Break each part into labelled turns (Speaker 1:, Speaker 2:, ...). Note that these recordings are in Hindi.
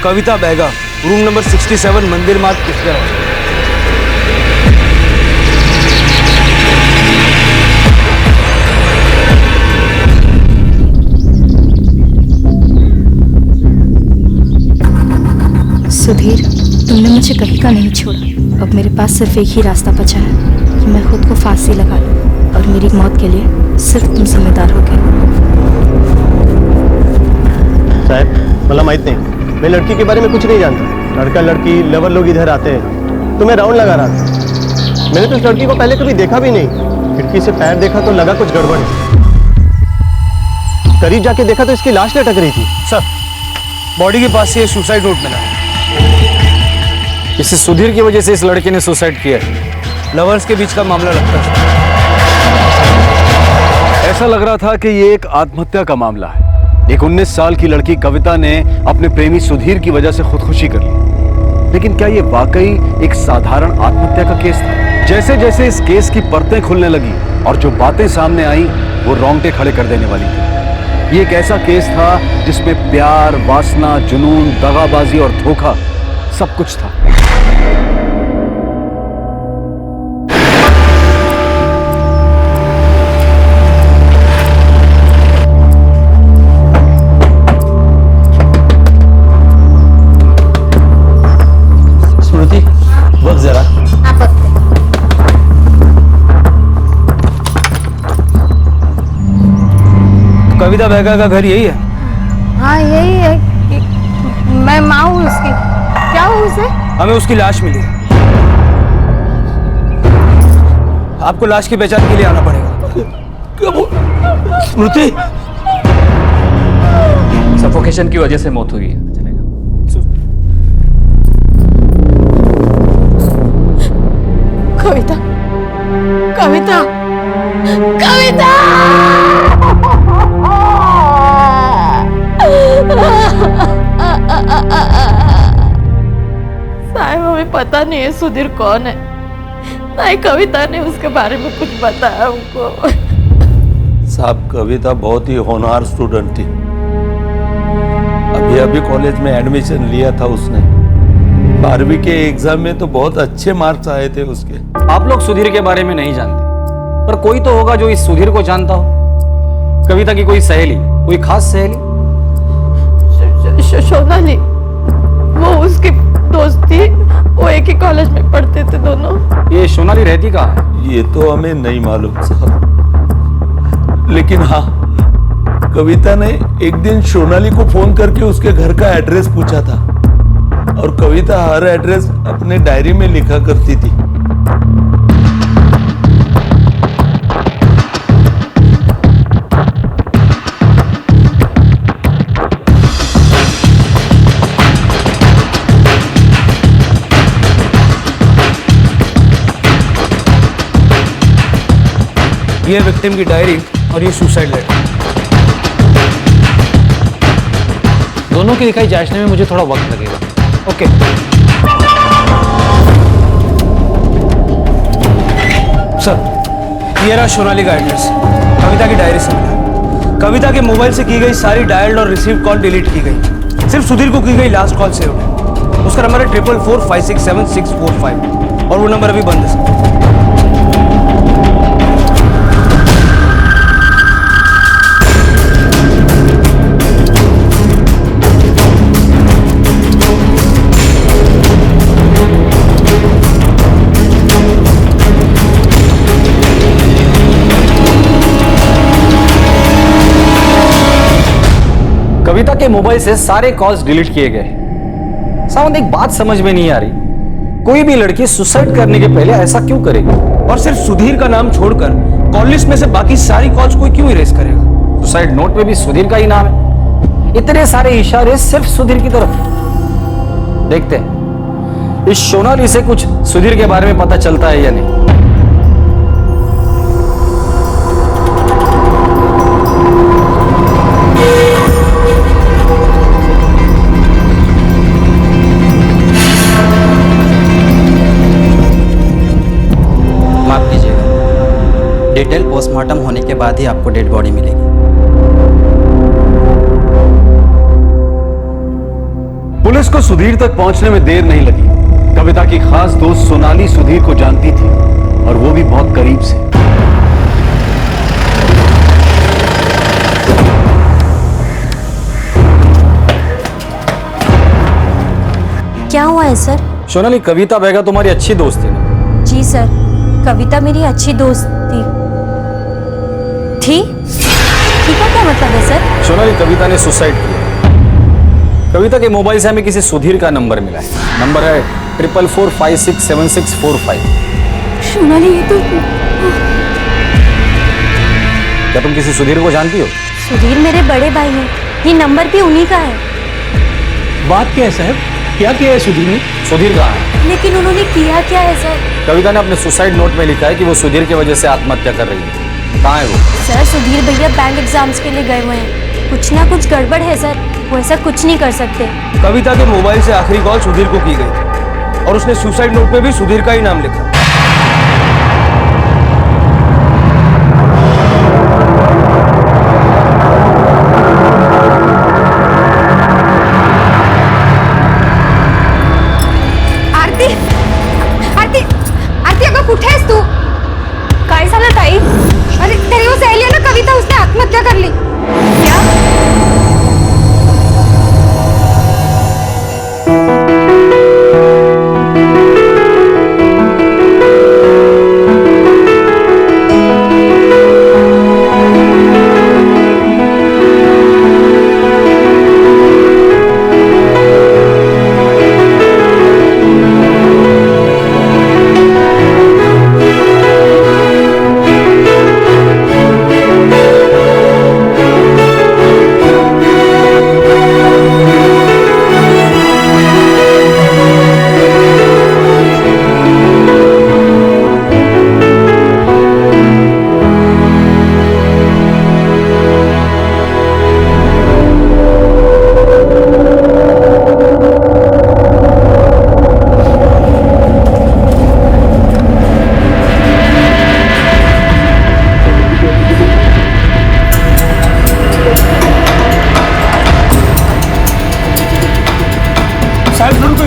Speaker 1: कविता बैगा, रूम नंबर 67, मंदिर मार्ग, पुष्कर।
Speaker 2: सुधीर, तुमने मुझे कहीं का नहीं छोड़ा। अब मेरे पास सिर्फ एक ही रास्ता बचा है कि मैं खुद को फांसी लगा लूं और मेरी मौत के लिए सिर्फ तुम जिम्मेदार होगे।
Speaker 3: साहब, मला माहित नहीं, मैं लड़की के बारे में कुछ नहीं जानता। लड़का लड़की लवर लोग इधर आते हैं, तो मैं राउंड लगा रहा था। मैंने तो इस लड़की को पहले कभी देखा भी नहीं। खिड़की से पैर देखा तो लगा कुछ गड़बड़ है। करीब जाके देखा तो इसकी लाश लटक रही थी।
Speaker 1: सर, बॉडी के पास से सुसाइड नोट मिला है।
Speaker 4: इसे सुधीर की वजह से इस लड़के ने सुसाइड किया है।
Speaker 1: लवर्स के बीच का मामला लगता है।
Speaker 5: ऐसा लग रहा था कि ये एक आत्महत्या का मामला है। एक 19 साल की लड़की कविता ने अपने प्रेमी सुधीर की वजह से खुदकुशी कर ली। लेकिन क्या ये वाकई एक साधारण आत्महत्या का केस था? जैसे जैसे इस केस की परतें खुलने लगी और जो बातें सामने आई वो रोंगटे खड़े कर देने वाली थी। ये एक ऐसा केस था जिसमें प्यार, वासना, जुनून, दगाबाजी और धोखा सब कुछ था।
Speaker 3: स्मृति, वक्त जरा।
Speaker 1: कविता बैगा का घर यही है?
Speaker 6: हाँ यही है। मैं माँ हूँ उसकी। क्या हुआ उसे?
Speaker 1: हमें उसकी लाश मिली है। आपको लाश की पहचान के लिए आना पड़ेगा।
Speaker 3: स्मृति,
Speaker 4: सफोकेशन की वजह से मौत हुई है।
Speaker 6: कविता, कविता, कविता! साहब, हमें पता नहीं है सुधीर कौन है। नहीं, कविता ने उसके बारे में कुछ बताया हमको।
Speaker 7: साहब, कविता बहुत ही होनहार स्टूडेंट थी। अभी कॉलेज में एडमिशन लिया था उसने। 12वीं के एग्जाम में तो बहुत अच्छे मार्क्स आए थे उसके।
Speaker 4: आप लोग सुधीर के बारे में नहीं जानते, पर कोई तो होगा जो इस सुधीर को जानता हो। कविता की कोई सहेली, कोई खास सहेली?
Speaker 6: सोनाली, वो उसकी दोस्त थी। वो एक ही कॉलेज में पढ़ते थे दोनों।
Speaker 4: ये सोनाली रहती कहाँ है?
Speaker 7: ये तो हमें नहीं मालूम साहब, लेकिन हाँ, कविता ने एक दिन सोनाली को फोन करके उसके घर का एड्रेस पूछा था और कविता हर एड्रेस अपने डायरी में लिखा करती थी।
Speaker 1: ये विक्टिम की डायरी और ये सुसाइड लेटर।
Speaker 4: दोनों की लिखाई जांचने में मुझे थोड़ा वक्त लगेगा।
Speaker 1: ओके। सर, ये रहा सोनाली का एड्रेस। कविता की डायरी से मिला। कविता के मोबाइल से की गई सारी डायल्ड और रिसीव्ड कॉल डिलीट की गई। सिर्फ सुधीर को की गई लास्ट कॉल सेव है। उसका नंबर है 444567 और वो नंबर अभी बंद है सर।
Speaker 4: कविता के मोबाइल से सारे कॉल्स डिलीट किए गए। सावंत, एक बात समझ में नहीं आ रही, कोई भी लड़की सुसाइड करने के पहले ऐसा क्यों करेगी?
Speaker 1: और सिर्फ सुधीर का नाम छोड़कर कॉल लिस्ट में से बाकी सारी कॉल्स कोई क्यों इरेज करेगा?
Speaker 4: सुसाइड नोट में भी सुधीर का ही नाम है। इतने सारे इशारे सिर्फ सुधीर की तरफ। देखते हैं इस सोनाली से कुछ सुधीर के बारे में पता चलता है या नहीं।
Speaker 8: डिटेल पोस्टमार्टम होने के बाद ही आपको डेड बॉडी मिलेगी।
Speaker 5: पुलिस पुलिस को सुधीर तक पहुंचने में देर नहीं लगी। कविता की खास दोस्त सोनाली सुधीर को जानती थी, और वो भी बहुत करीब से।
Speaker 9: क्या हुआ है सर?
Speaker 4: सोनाली, कविता बेगा तुम्हारी अच्छी दोस्त थी ना?
Speaker 9: जी सर, कविता मेरी अच्छी दोस्त थी। ठीक है, क्या मतलब है सर?
Speaker 4: सोनाली, कविता ने सुसाइड किया। कविता के मोबाइल से हमें किसी सुधीर का नंबर मिला है। नंबर है 44467645।
Speaker 2: सोनाली, ये तो
Speaker 4: क्या तुम किसी सुधीर को जानती हो?
Speaker 9: सुधीर मेरे बड़े भाई हैं, ये नंबर भी उन्हीं का है।
Speaker 1: बात क्या है साहब? क्या किया है सुधीर ने?
Speaker 4: सुधीर कहाँ है?
Speaker 9: लेकिन उन्होंने किया क्या है सर?
Speaker 4: कविता ने अपने सुसाइड नोट में लिखा है कि वो सुधीर की वजह से आत्महत्या कर रही है। कहाँ है वो?
Speaker 9: सर, सुधीर भैया बैंक एग्जाम्स के लिए गए हुए हैं। कुछ ना कुछ गड़बड़ है सर, वो ऐसा कुछ नहीं कर सकते।
Speaker 1: कविता के मोबाइल से आखिरी कॉल सुधीर को की गई और उसने सुसाइड नोट में भी सुधीर का ही नाम लिखा।
Speaker 2: आरती, आरती, आरती, अगं कुठे आहेस तू? काय झालं ताई? अरे तेरी वो सहेली है ना कविता, उसने आत्महत्या कर ली। क्या?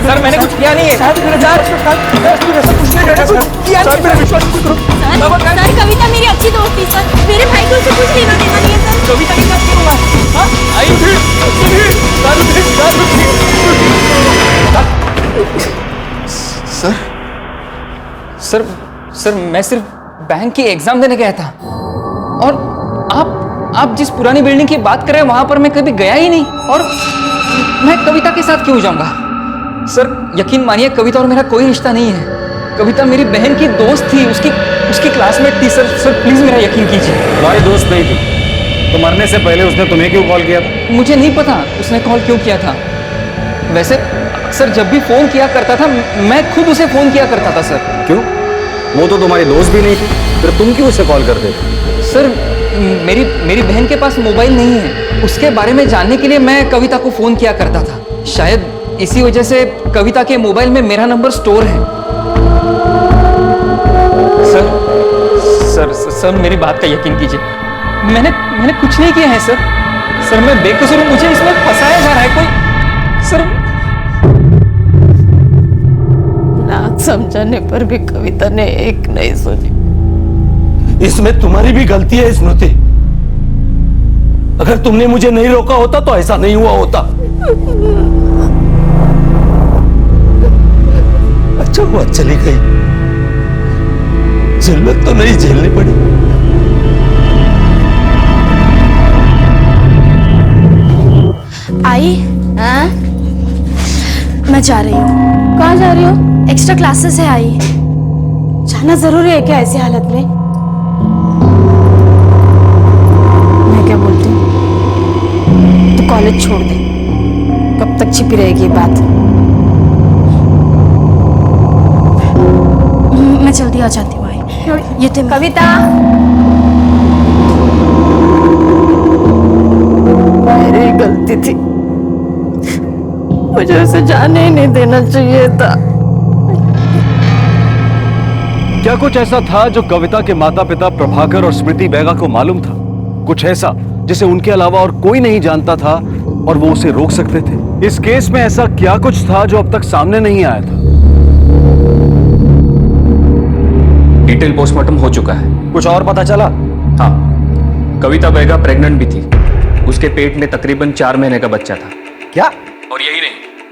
Speaker 4: सर, मैंने कुछ किया नहीं है।
Speaker 9: सर, कविता मेरी अच्छी दोस्त थी सर, मेरे भाई को उससे कुछ लेना देना नहीं है सर।
Speaker 4: कविता के साथ क्यों हुआ?
Speaker 10: सर सर मैं सिर्फ बैंक की एग्जाम देने गया था, और आप जिस पुरानी बिल्डिंग की बात कर रहे हैं वहां पर मैं कभी गया ही नहीं, और मैं कविता के साथ क्यों जाऊंगा? सर यकीन मानिए, कविता और मेरा कोई रिश्ता नहीं है। कविता मेरी बहन की दोस्त थी, उसकी क्लासमेट थी। सर प्लीज मेरा यकीन कीजिए।
Speaker 4: तुम्हारी दोस्त नहीं थी तो मरने से पहले उसने तुम्हें क्यों कॉल किया था?
Speaker 10: मुझे नहीं पता उसने कॉल क्यों किया था। वैसे सर जब भी फोन किया करता था मैं खुद उसे फोन किया करता था सर।
Speaker 4: क्यों? वो तो तुम्हारी दोस्त भी नहीं थी, फिर तुम क्यों उसे कॉल करते थे?
Speaker 10: सर मेरी बहन के पास मोबाइल नहीं है, उसके बारे में जानने के लिए मैं कविता को फोन किया करता था। शायद इसी वजह से कविता के मोबाइल में मेरा नंबर स्टोर है। सर मेरी बात का यकीन कीजिए, मैंने कुछ नहीं किया है सर मैं बेकसूर हूं, मुझे इसमें फंसाया जा रहा है कोई। सर
Speaker 6: लाख समझाने पर भी कविता ने एक नहीं सुनी।
Speaker 7: इसमें तुम्हारी भी गलती है स्मृति। अगर तुमने मुझे नहीं रोका होता तो ऐसा नहीं हुआ होता। अच्छा हुआ चली गई, जिल्लत तो नहीं झेलनी पड़ी।
Speaker 2: आई, मैं जा रही हूँ।
Speaker 6: कहाँ जा रही हो?
Speaker 2: एक्स्ट्रा क्लासेस है आई।
Speaker 6: जाना जरूरी है क्या ऐसी हालत में? मैं क्या बोलती हूँ, तू कॉलेज छोड़ दे। कब तक छिपी रहेगी ये बात?
Speaker 2: मैं जल्दी आ जाती हूँ आई। ये तो
Speaker 6: कविता, मेरी गलती थी, मुझे उसे जाने ही नहीं देना चाहिए था।
Speaker 5: क्या कुछ ऐसा था जो कविता के माता पिता प्रभाकर और स्मृति बैगा को मालूम था? कुछ ऐसा जिसे उनके अलावा और कोई नहीं जानता था और वो उसे रोक सकते थे? इस केस में ऐसा क्या कुछ था जो अब तक सामने नहीं आया था?
Speaker 4: डिटेल पोस्टमार्टम हो चुका है। कुछ और पता चला? हाँ, कविता बेगा प्रेग्नेंट भी थी। उसके पेट में तकरीबन 4 महीने का बच्चा था।
Speaker 5: क्या?
Speaker 4: और यही नहीं,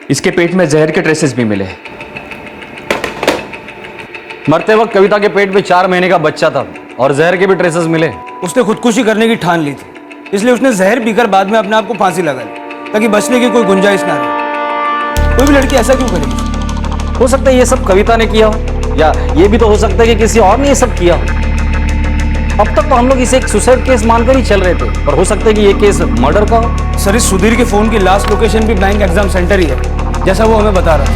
Speaker 4: इसके पेट में जहर के ट्रेसेस भी मिले।
Speaker 5: मरते वक्त कविता के पेट में 4 महीने का बच्चा था और जहर के भी ट्रेसेस मिले।
Speaker 1: उसने खुदकुशी करने की ठान ली थी, इसलिए उसने जहर पीकर बाद में अपने आप को फांसी लगा ली ताकि बचने की कोई गुंजाइश ना रहे। कोई भी लड़की ऐसा क्यों करेगी?
Speaker 4: हो सकता है ये सब कविता ने किया हो, या ये भी तो हो सकता है कि किसी और ने ये सब किया हो। अब तक तो हम लोग इसे एक सुसाइड केस मानकर ही चल रहे थे, और हो सकता है कि ये केस मर्डर का हो।
Speaker 1: सर, इस सुधीर के फोन की लास्ट लोकेशन भी बैंक एग्जाम सेंटर ही है, जैसा वो हमें बता रहा था।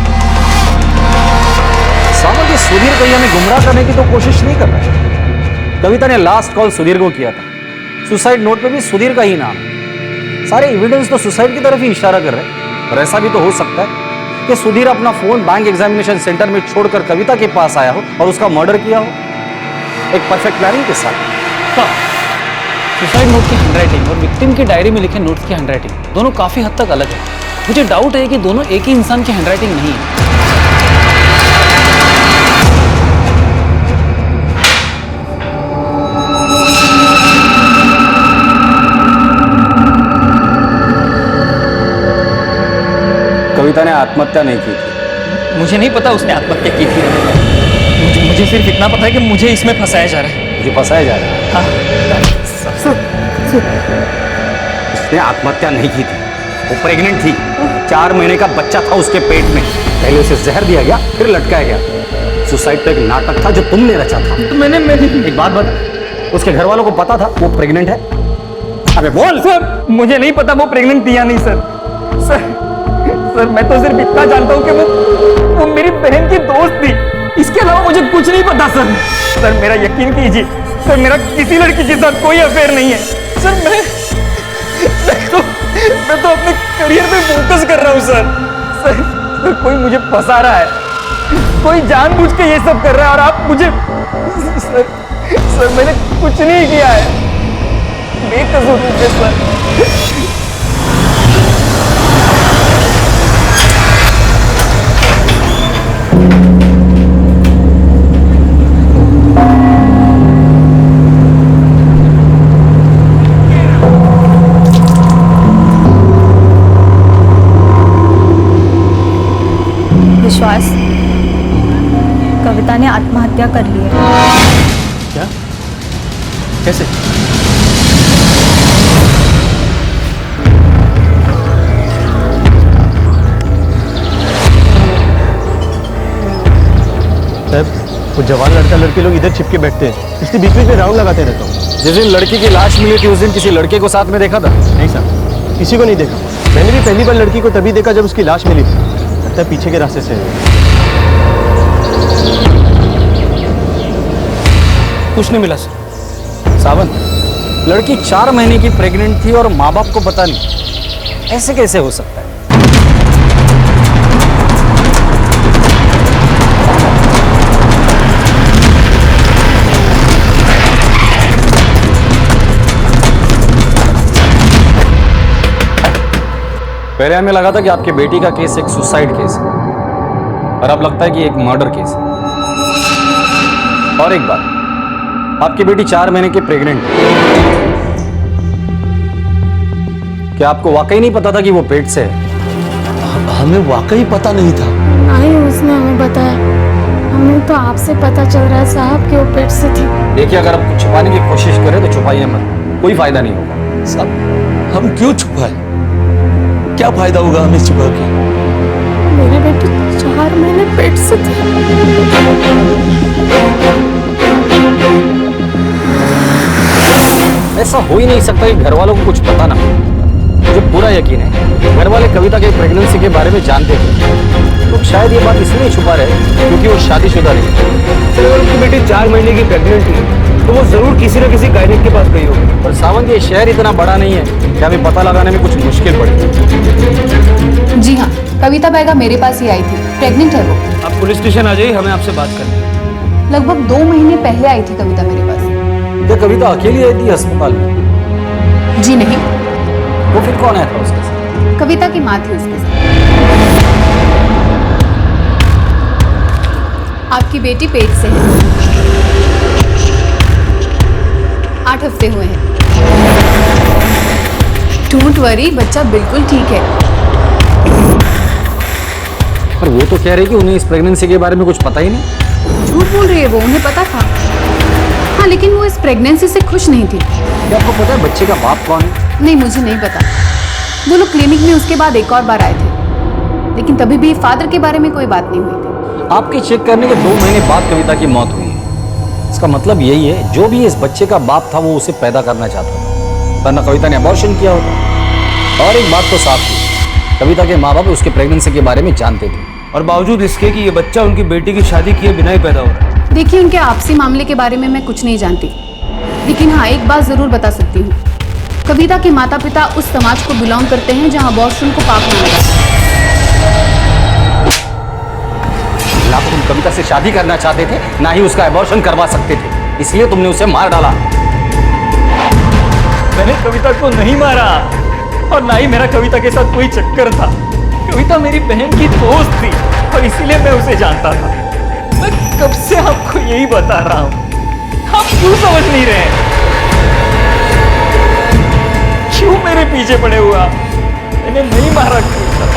Speaker 4: सामने ये सुधीर को हमें गुमराह करने की तो कोशिश नहीं कर रहा है। कविता ने लास्ट कॉल सुधीर को किया था। सुसाइड नोट पे भी सुधीर का ही नाम है। सारे एविडेंस तो सुसाइड की तरफ ही इशारा कर रहे हैं। और ऐसा भी तो हो सकता है कि सुधीर अपना फोन बैंक एग्जामिनेशन सेंटर में छोड़कर कविता के पास आया हो और उसका मर्डर किया हो, एक परफेक्ट प्लानिंग के साथ।
Speaker 10: सुसाइड नोट की हैंडराइटिंग और विक्टिम की डायरी में लिखे नोट्स की हैंडराइटिंग दोनों काफी हद तक अलग है। मुझे डाउट है कि दोनों एक ही इंसान की हैंडराइटिंग नहीं है।
Speaker 4: कविता ने आत्महत्या नहीं की थी।
Speaker 10: मुझे नहीं पता उसने आत्महत्या की थी। मुझे सिर्फ इतना पता है कि मुझे इसमें फंसाया जा रहा है।
Speaker 4: मुझे फंसाया जा रहा है।
Speaker 10: हाँ।
Speaker 4: उसने आत्महत्या नहीं की थी, वो प्रेग्नेंट थी। 4 महीने का बच्चा था उसके पेट में। पहले उसे जहर दिया गया, फिर लटकाया गया। सुसाइड तो एक नाटक था जो तुमने रचा था।
Speaker 10: तो मैंने
Speaker 4: एक बात बता, उसके घर वालों को पता था वो प्रेग्नेंट है? अबे बोल।
Speaker 10: सर, मुझे नहीं पता वो प्रेग्नेंट थी या नहीं सर। सर, मैं तो सिर्फ इतना जानता हूँ कि वो मेरी बहन की दोस्त थी। इसके अलावा मुझे कुछ नहीं पता सर। सर, मेरा यकीन कीजिए सर, मेरा किसी लड़की के साथ कोई अफेयर नहीं है सर। मैं तो अपने करियर पे फोकस कर रहा हूँ सर, कोई मुझे फंसा रहा है, कोई जानबूझ के ये सब कर रहा है, और आप मुझे सर मैंने कुछ नहीं किया है, बेकसूर मुझे सर।
Speaker 9: विश्वास, कविता ने आत्महत्या कर ली है।
Speaker 3: क्या? कैसे? वो जवान लड़का लड़के लोग इधर छिपके बैठते हैं, इसलिए बीच बीच में राउंड लगाते रहता हूँ।
Speaker 4: जिस दिन लड़की की लाश मिली थी उस दिन किसी लड़के को साथ में देखा था?
Speaker 3: नहीं साहब, किसी को नहीं देखा। मैंने भी पहली बार लड़की को तभी देखा जब उसकी लाश मिली थी। लगता है पीछे के रास्ते से।
Speaker 1: कुछ नहीं मिला सर।
Speaker 4: सावंत, लड़की 4 महीने की प्रेग्नेंट थी और माँ बाप को पता नहीं, ऐसे कैसे हो सकता है? पहले हमें लगा था कि आपकी बेटी का केस एक सुसाइड केस है, और अब लगता है कि एक मर्डर केस है। और एक बात, आपकी बेटी 4 महीने की प्रेग्नेंट है। क्या आपको वाकई नहीं पता था कि वो पेट से है?
Speaker 7: हमें वाकई पता नहीं था।
Speaker 6: नहीं, उसने हमें बताया। हमें तो आपसे पता चल रहा है साहब कि वो पेट से थी।
Speaker 4: देखिए, अगर आप कुछ छुपाने की कोशिश करें तो छुपाइए मत, कोई फायदा नहीं होगा।
Speaker 7: साहब, हम क्यों छुपाए? क्या फायदा होगा हमें छुपा के?
Speaker 6: मेरी बेटी 4 महीने पेट से थी।
Speaker 4: ऐसा हो ही नहीं सकता कि घर वालों को कुछ पता ना हो। मुझे पूरा यकीन है घर वाले कविता के प्रेगनेंसी के बारे में जानते थे, तो शायद ये बात इसलिए छुपा रहे क्योंकि वो शादीशुदा नहीं।
Speaker 1: अगर उनकी बेटी 4 महीने की प्रेग्नेंट थी तो वो जरूर किसी न किसी गायनिक के पास गई होगी।
Speaker 4: पर सावंत, ये शहर इतना बड़ा नहीं है कि हमें पता लगाने में कुछ मुश्किल पड़ेगी।
Speaker 11: जी हाँ, कविता बेगा मेरे पास ही आई थी, प्रेग्नेंट है वो।
Speaker 1: आप पुलिस स्टेशन आ जाइए, हमें आपसे बात करनी है।
Speaker 11: लगभग 2 महीने पहले आई थी कविता मेरे पास।
Speaker 4: क्या कविता अकेली आई थी अस्पताल में?
Speaker 11: जी नहीं।
Speaker 4: वो फिर कौन आया था उसके साथ?
Speaker 11: कविता की माँ थी उसके साथ। आपकी बेटी पेट से है, 8 हफ्ते हुए हैं। डोंट वरी, बच्चा बिल्कुल ठीक है।
Speaker 4: पर वो तो कह रही कि उन्हें इस प्रेगनेंसी के बारे में कुछ पता ही नहीं।
Speaker 11: झूठ बोल रही है वो, उन्हें पता था। हाँ, लेकिन वो इस प्रेगनेंसी से खुश नहीं थी।
Speaker 4: क्या आपको पता है बच्चे का बाप कौन है?
Speaker 11: नहीं, मुझे नहीं पता। वो लोग क्लिनिक में उसके बाद एक और बार आए थे, लेकिन तभी भी फादर के बारे में कोई बात नहीं हुई थी।
Speaker 4: आपके चेक करने के 2 महीने बाद कविता की मौत हुई है। इसका मतलब यही है, जो भी इस बच्चे का बाप था वो उसे पैदा करना चाहता था, वरना कविता ने अबॉर्शन किया होता। और एक बात तो साफ थी, कविता के माँ बाप उसके प्रेगनेंसी के बारे में जानते थे,
Speaker 1: और बावजूद इसके कि ये बच्चा उनकी बेटी की शादी किए बिना ही पैदा हो रहा है।
Speaker 11: देखिए, उनके आपसी मामले के बारे में मैं कुछ नहीं जानती, लेकिन हाँ, एक बात जरूर बता सकती हूँ। कविता के माता पिता उस समाज को बिलोंग करते हैं जहाँ अबॉर्शन को पाप माना जाता है।
Speaker 4: ना तो तुम कविता से शादी करना चाहते थे, ना ही उसका अबॉर्शन करवा सकते थे, इसलिए तुमने उसे मार डाला।
Speaker 10: मैंने कविता को नहीं मारा, और ना ही मेरा कविता के साथ कोई चक्कर था। कविता मेरी बहन की दोस्त थी, और इसीलिए मैं उसे जानता था। मैं कब से आपको यही बता रहा हूँ, आप क्यों समझ नहीं रहे हैं? क्यों मेरे पीछे पड़े हुआ? मैंने नहीं मारा कविता।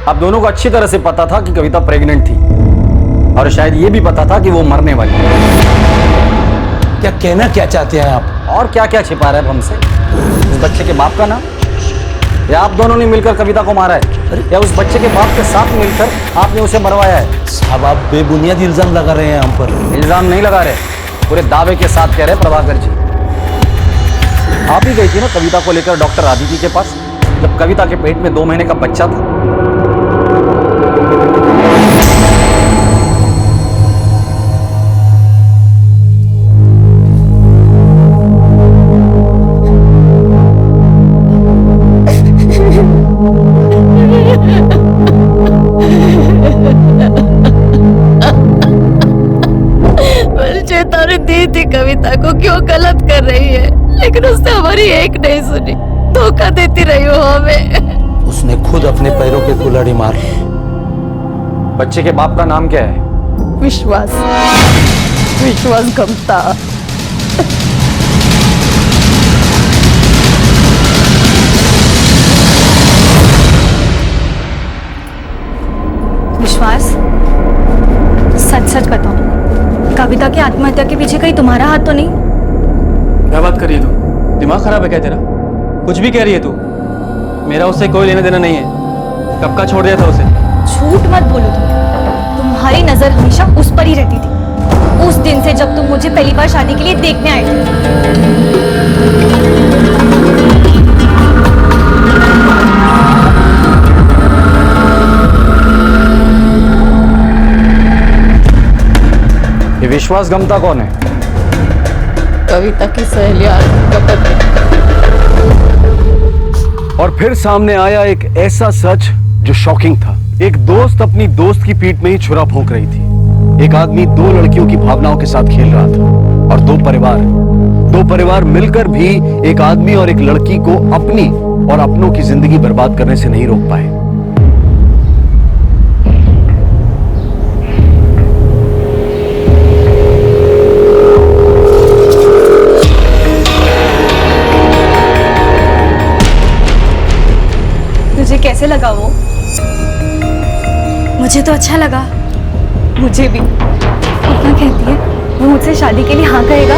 Speaker 4: आप दोनों को अच्छी तरह से पता था कि कविता प्रेग्नेंट थी, और शायद ये भी पता था कि वो मरने वाली है।
Speaker 7: क्या कहना क्या चाहते हैं आप?
Speaker 4: और क्या क्या छिपा रहे हैं हमसे? इस बच्चे के बाप का नाम, या आप दोनों ने मिलकर कविता को मारा है, या उस बच्चे के बाप के साथ मिलकर आपने उसे मरवाया है?
Speaker 7: साहब, आप बेबुनियाद इल्जाम लगा रहे हैं हम पर।
Speaker 4: इल्जाम नहीं लगा रहे, पूरे दावे के साथ कह रहे हैं प्रभाकर जी। आप ही गई थी ना कविता को लेकर डॉक्टर आदित्य के पास, जब कविता के पेट में 2 महीने का बच्चा था।
Speaker 6: चेतावनी दी थी कविता को, क्यों गलत कर रही है, लेकिन उसने हमारी एक नहीं सुनी, धोखा देती रही हो हमें।
Speaker 7: उसने खुद अपने पैरों के कुल्हाड़ी मार ली।
Speaker 4: बच्चे के बाप का नाम क्या है?
Speaker 6: विश्वास, विश्वास गमता।
Speaker 2: विश्वास, सच सच बताओ, कविता की आत्महत्या के पीछे कहीं तुम्हारा हाथ तो नहीं?
Speaker 1: क्या बात कर रही है तू? दिमाग खराब है क्या तेरा? कुछ भी कह रही है तू। मेरा उससे कोई लेना देना नहीं है। कब का छोड़ दिया था उसे?
Speaker 2: झूठ मत बोलो तुम्हारी नजर हमेशा उस पर ही रहती थी, उस दिन से जब तुम मुझे पहली बार शादी के लिए देखने आए थे।
Speaker 4: ये विश्वास गमता कौन है?
Speaker 6: कविता की सहेली का पति।
Speaker 5: और फिर सामने आया एक ऐसा सच जो शॉकिंग था। एक दोस्त अपनी दोस्त की पीठ में ही छुरा भोंक रही थी। एक आदमी 2 लड़कियों की भावनाओं के साथ खेल रहा था, और 2 परिवार मिलकर भी एक आदमी और एक लड़की को अपनी और अपनों की जिंदगी बर्बाद करने से नहीं रोक पाए।
Speaker 2: तुझे कैसे लगा वो? मुझे तो अच्छा लगा। मुझे भी। कितना कहती है वो मुझसे शादी के लिए हाँ कहेगा?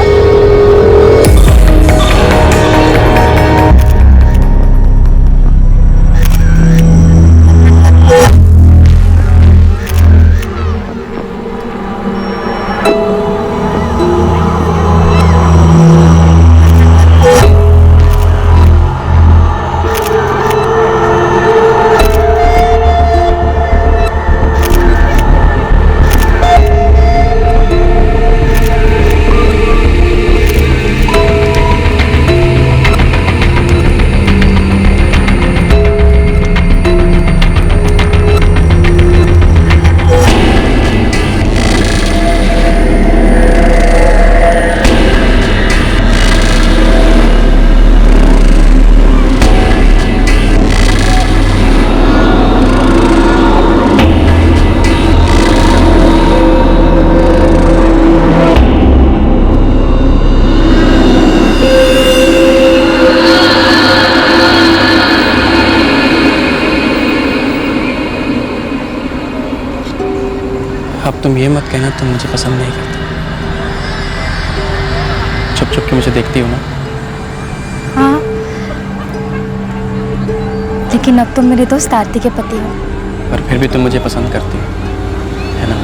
Speaker 8: अब तुम ये मत कहना तुम मुझे पसंद नहीं करते। छुप छुप के मुझे देखती हो ना।
Speaker 2: हाँ, लेकिन अब तुम मेरे दोस्त आरती के पति हो।
Speaker 8: पर फिर भी तुम मुझे पसंद करती हो, है ना?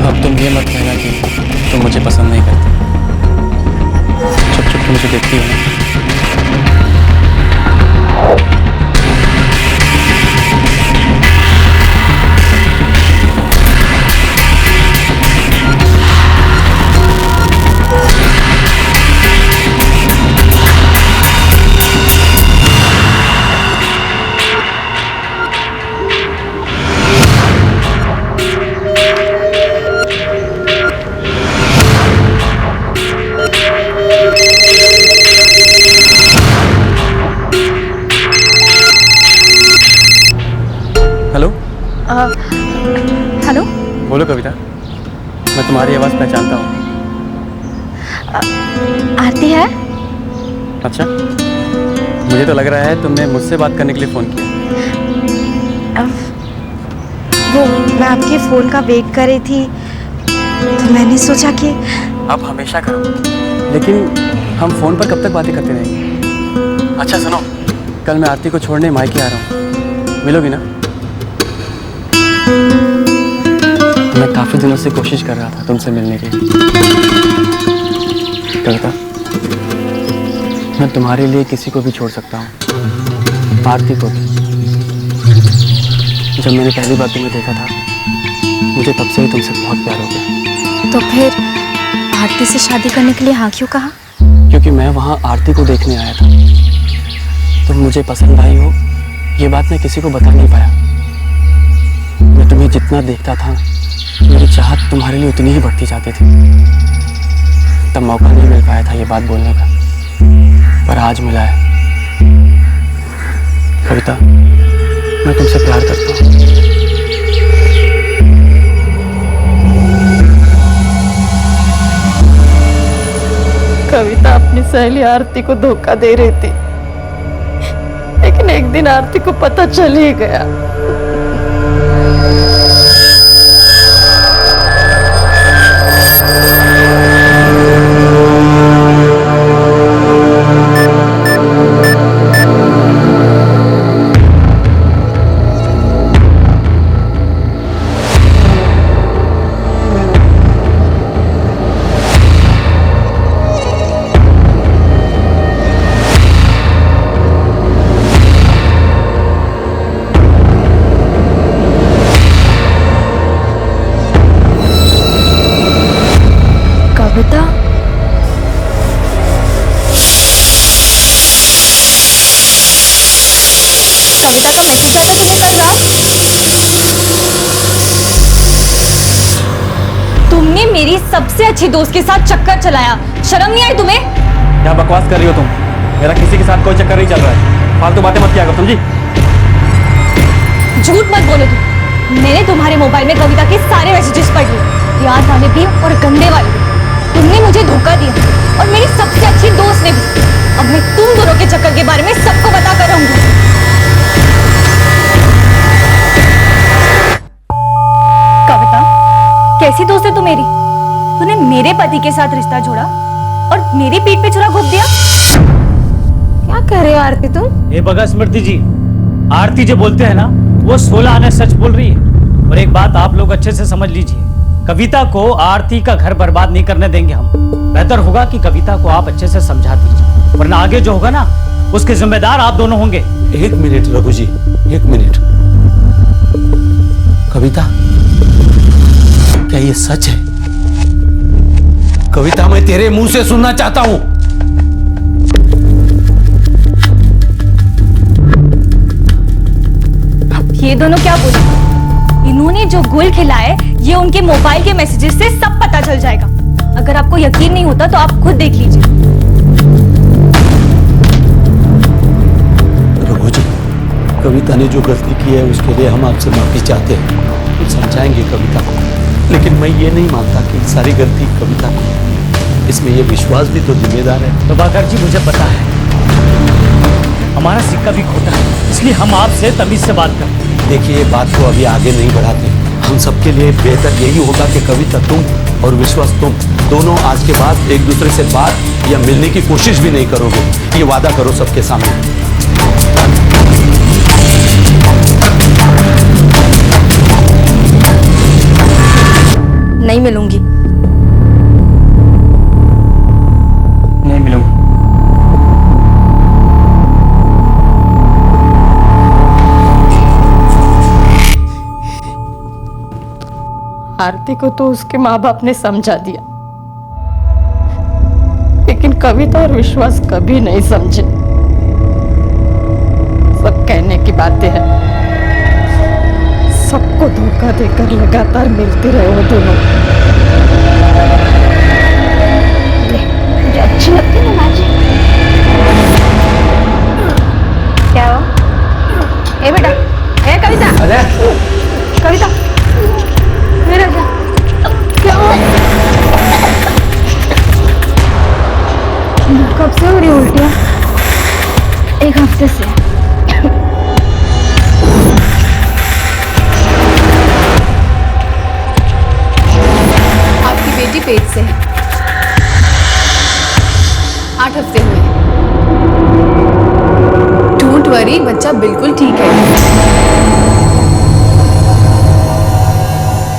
Speaker 8: अब तुम ये मत कहना कि तुम मुझे पसंद नहीं करते। छुप छुप के मुझे देखती हो ना।
Speaker 2: हेलो।
Speaker 8: बोलो कविता, मैं तुम्हारी आवाज़ पहचानता हूँ।
Speaker 2: आरती है?
Speaker 8: अच्छा, मुझे तो लग रहा है तुमने मुझसे बात करने के लिए फ़ोन किया।
Speaker 9: वो मैं आपके फ़ोन का वेट कर रही थी तो मैंने सोचा कि
Speaker 8: अब हमेशा करो, लेकिन हम फ़ोन पर कब तक बातें करते रहेंगे? अच्छा सुनो, कल मैं आरती को छोड़ने मायके आ रहा हूँ, मिलोगी ना? मैं काफ़ी दिनों से कोशिश कर रहा था तुमसे मिलने की। कविता, मैं तुम्हारे लिए किसी को भी छोड़ सकता हूँ, आरती को भी। जब मैंने पहली बार तुम्हें देखा था, मुझे तब से ही तुमसे बहुत प्यार हो गया।
Speaker 2: तो फिर आरती से शादी करने के लिए हाँ क्यों कहा?
Speaker 8: क्योंकि मैं वहाँ आरती को देखने आया था। तुम मुझे पसंद आई हो, ये बात मैं किसी को बता नहीं पाया। मैं तुम्हें जितना देखता था, मेरी चाहत तुम्हारे लिए उतनी ही बढ़ती जाती थी। तब मौका नहीं मिल पाया था ये बात बोलने का, पर आज मिला है। कविता, मैं तुमसे प्यार करता हूँ।
Speaker 6: कविता अपनी सहेली आरती को धोखा दे रही थी, लेकिन एक दिन आरती को पता चल ही गया।
Speaker 2: कविता, कविता का मैसेज आया था तुम्हें कल रात? तुमने मेरी सबसे अच्छी दोस्त के साथ चक्कर चलाया, शर्म नहीं आई तुम्हें?
Speaker 4: क्या बकवास कर रही हो तुम? मेरा किसी के साथ कोई चक्कर नहीं चल रहा है, फालतू बातें मत किया करो, समझी?
Speaker 2: झूठ मत बोलो तुम। मैंने तुम्हारे मोबाइल में कविता के सारे मैसेजेस पढ़ लिए, याद वाले भी और गंदे वाले भी। तुमने मुझे धोखा दिया और मेरी सबसे अच्छी दोस्त ने भी। अब मैं तुम दोनों के चक्कर के बारे में सबको बता कर रहूंगी। कविता, कैसी दोस्त है तू मेरी? तूने मेरे पति के साथ रिश्ता जोड़ा और मेरी पीठ पे छुरा घोंप दिया।
Speaker 9: क्या कह रहे हो आरती तुम?
Speaker 1: ये बगा स्मृति जी, आरती जो बोलते हैं ना, वो 16 आने सच बोल रही है। और एक बात आप लोग अच्छे से समझ लीजिए, कविता को आरती का घर बर्बाद नहीं करने देंगे हम। बेहतर होगा कि कविता को आप अच्छे से समझा दीजिए, वरना आगे जो होगा ना, उसके जिम्मेदार आप दोनों होंगे।
Speaker 7: एक मिनट रघु जी, एक मिनट। कविता, क्या ये सच है? कविता, मैं तेरे मुंह से सुनना चाहता हूं।
Speaker 2: ये दोनों क्या बोले? इन्होंने जो गोल खेला है, ये उनके मोबाइल के मैसेजेस से सब पता चल जाएगा। अगर आपको यकीन नहीं होता तो आप खुद देख लीजिए।
Speaker 7: रघु जी, कविता ने जो गलती की है उसके लिए हम आपसे माफी चाहते हैं। हम समझाएंगे कविता को, लेकिन मैं ये नहीं मानता कि सारी गलती कविता की है। इसमें ये विश्वास भी तो जिम्मेदार है।
Speaker 1: प्रभाकर जी, मुझे पता है हमारा सिक्का भी खोटा है, इसलिए हम आपसे तमीज से बात करते हैं।
Speaker 7: देखिए, ये बात को अभी आगे नहीं बढ़ाते। हम सबके लिए बेहतर यही होगा कि कविता तुम और विश्वास तुम दोनों आज के बाद एक दूसरे से बात या मिलने की कोशिश भी नहीं करोगे। ये वादा करो सबके सामने।
Speaker 9: नहीं मिलूंगी।
Speaker 8: नहीं मिलूंगा।
Speaker 6: आरती को तो उसके माँ बाप ने समझा दिया, लेकिन कविता और विश्वास कभी नहीं समझे। सब कहने की बातें हैं। सबको धोखा देकर लगातार मिलते रहे वो दोनों।
Speaker 2: मुझे अच्छी लगती है ना जी। क्या हो? ए बेटा, ए कविता, कविता, मेरे जा। क्या हुआ? कब से हो रही उल्टियाँ? एक हफ्ते से।
Speaker 11: आपकी बेटी पेट से है, 8 हफ्ते हुए हैं। डोंट वरी, बच्चा बिल्कुल ठीक है।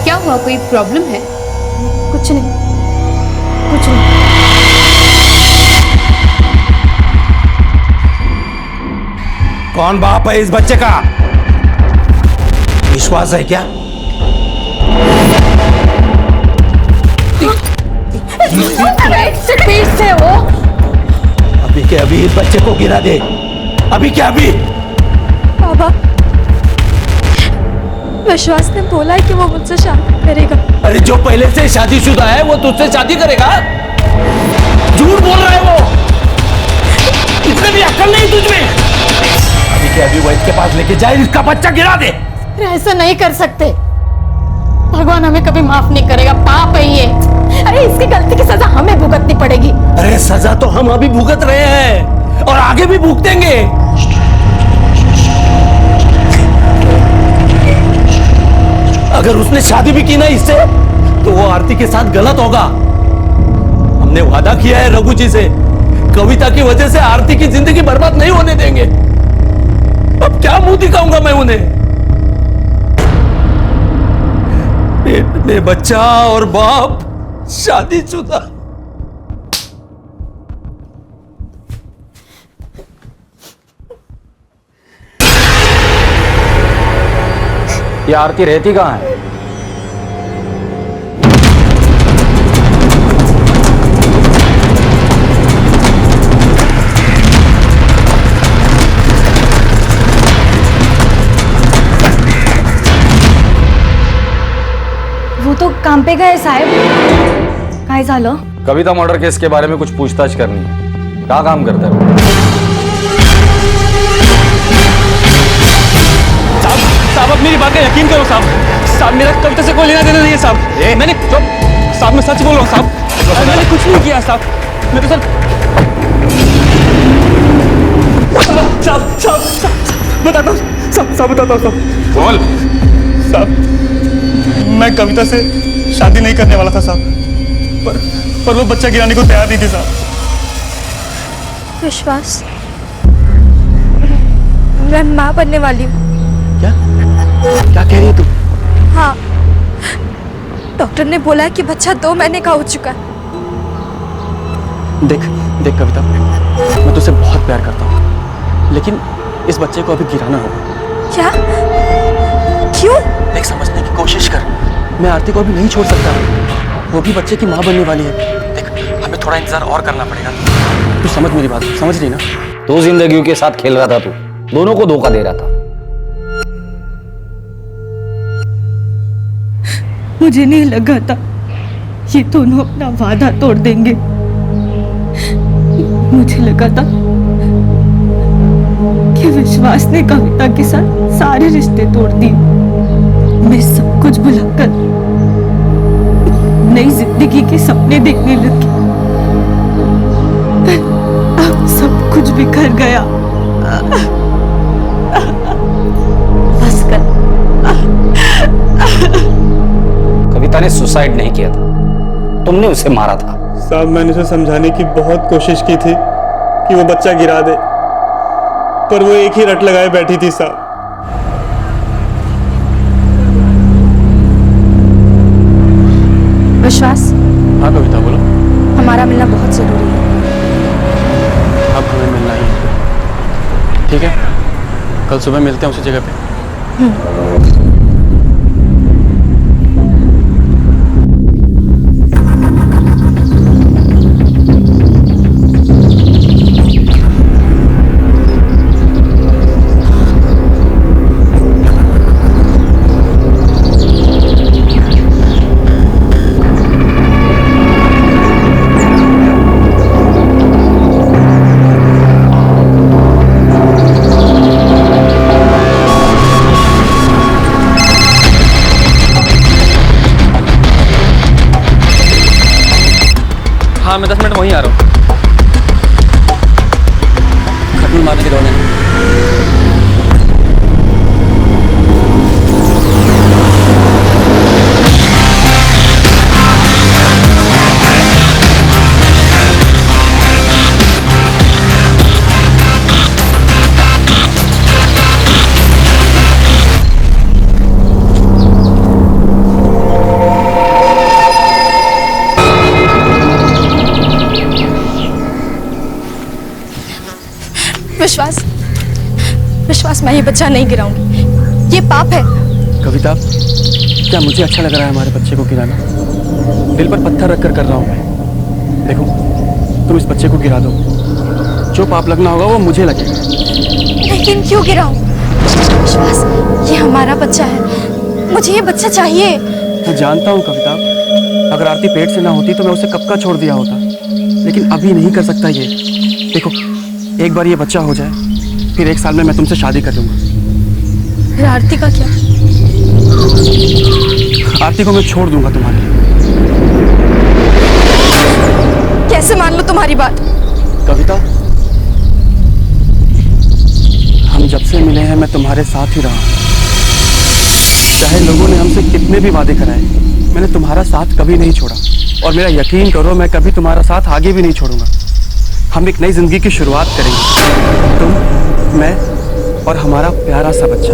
Speaker 11: क्या हुआ, कोई प्रॉब्लम है?
Speaker 2: कुछ नहीं, कुछ नहीं।
Speaker 7: कौन बाप है इस बच्चे का? विश्वास है क्या?
Speaker 6: पेट से वो
Speaker 7: अभी के अभी इस बच्चे को गिरा दे। अभी क्या अभी?
Speaker 9: बाबा, विश्वास ने बोला है कि वो मुझसे शादी करेगा।
Speaker 7: अरे जो पहले से शादीशुदा है वो तुझसे शादी करेगा? झूठ बोल रहा है वो। इसमें भी अक्ल नहीं तुझमें। अभी के अभी वैद्य के पास लेके जाए, इसका बच्चा गिरा दे।
Speaker 6: ऐसा नहीं कर सकते। भगवान हमें कभी माफ नहीं करेगा, पाप है ये। अरे इसकी गलती की सजा हमें भुगतनी पड़ेगी।
Speaker 7: अरे सजा तो हम अभी भुगत रहे हैं और आगे भी भुगतेंगे। अगर उसने शादी भी की ना इससे, तो वो आरती के साथ गलत होगा। हमने वादा किया है रघु जी से, कविता की वजह से आरती की जिंदगी बर्बाद नहीं होने देंगे। अब क्या मुंह दिखाऊंगा मैं उन्हें? पेट में बच्चा और बाप शादीशुदा।
Speaker 4: ये आरती रहती कहाँ है?
Speaker 2: वो तो काम पे गए साहेब। काय झालं?
Speaker 4: कविता मर्डर केस के बारे में कुछ पूछताछ करनी है। क्या काम करता है?
Speaker 8: साहब, आप मेरी बात का यकीन करो साहब। साहब, मेरा कविता से कोई लेना देना नहीं है साहब। मैंने साहब, मैं सच बोल रहा हूँ साहब। मैंने कुछ नहीं किया साहब। मैं तो सर साहब बताता हूँ साहब, बताता हूँ साहब।
Speaker 4: बोल
Speaker 8: साहब, मैं कविता से शादी नहीं करने वाला था साहब, पर वो बच्चा गिराने को तैयार नहीं थी साहब।
Speaker 9: विश्वास, मैं माँ बनने वाली हूँ।
Speaker 8: क्या क्या कह रही है तू?
Speaker 9: हाँ, डॉक्टर ने बोला है कि बच्चा 2 महीने का हो चुका है।
Speaker 8: देख देख कविता, मैं तुझसे बहुत प्यार करता हूँ, लेकिन इस बच्चे को अभी गिराना होगा।
Speaker 9: क्या? क्यों?
Speaker 8: देख, समझने की कोशिश कर। मैं आरती को अभी नहीं छोड़ सकता। वो भी बच्चे की माँ बनने वाली है। देख, हमें थोड़ा इंतजार और करना पड़ेगा। तू समझ मेरी बात, समझ रही ना?
Speaker 4: दो जिंदगियों के साथ खेल रहा था तू, दोनों को धोखा दे रहा था।
Speaker 6: मुझे नहीं लगा था ये दोनों अपना वादा तोड़ देंगे। मुझे लगा था कि कि विश्वास ने कविता के साथ सारे रिश्ते तोड़ दिए। मैं सब कुछ भुलाकर नई जिंदगी के सपने देखने लगी, पर अब सब कुछ बिखर गया। बस कर।
Speaker 4: कविता ने सुसाइड नहीं किया था, तुमने उसे मारा था।
Speaker 3: साहब, मैंने उसे समझाने की बहुत कोशिश की थी कि वो बच्चा गिरा दे, पर वो एक ही रट लगाए बैठी थी साहब।
Speaker 9: विश्वास,
Speaker 8: हाँ कविता बोलो।
Speaker 9: हमारा मिलना बहुत जरूरी है।
Speaker 8: अब हमें मिलना ही है। ठीक है, कल सुबह मिलते हैं उसी जगह पे। हाँ, मैं 10 मिनट वहीं आ रहा हूँ। खटमल मारने के दौरान
Speaker 9: विश्वास, विश्वास, मैं ये बच्चा नहीं गिराऊंगी। ये पाप है।
Speaker 8: कविता, क्या मुझे अच्छा लग रहा है हमारे बच्चे को गिराना? दिल पर पत्थर रख कर रहा हूँ मैं। देखो, तुम इस बच्चे को गिरा दो, जो पाप लगना होगा वो मुझे लगेगा।
Speaker 9: लेकिन क्यों गिराऊं? विश्वास, ये हमारा बच्चा है, मुझे ये बच्चा चाहिए।
Speaker 8: मैं जानता हूँ कविता, अगर आरती पेट से ना होती तो मैं उसे कब का छोड़ दिया होता, लेकिन अभी नहीं कर सकता ये। देखो, एक बार ये बच्चा हो जाए, फिर 1 साल में मैं तुमसे शादी कर लूंगा।
Speaker 9: फिर आरती का क्या?
Speaker 8: आरती को मैं छोड़ दूंगा तुम्हारे लिए।
Speaker 9: कैसे मान लो तुम्हारी बात?
Speaker 8: कविता, हम जब से मिले हैं मैं तुम्हारे साथ ही रहा हूं। चाहे लोगों ने हमसे कितने भी वादे कराए, मैंने तुम्हारा साथ कभी नहीं छोड़ा, और मेरा यकीन करो मैं कभी तुम्हारा साथ आगे भी नहीं छोड़ूंगा। हम एक नई जिंदगी की शुरुआत करेंगे, तुम, मैं और हमारा प्यारा सा बच्चा।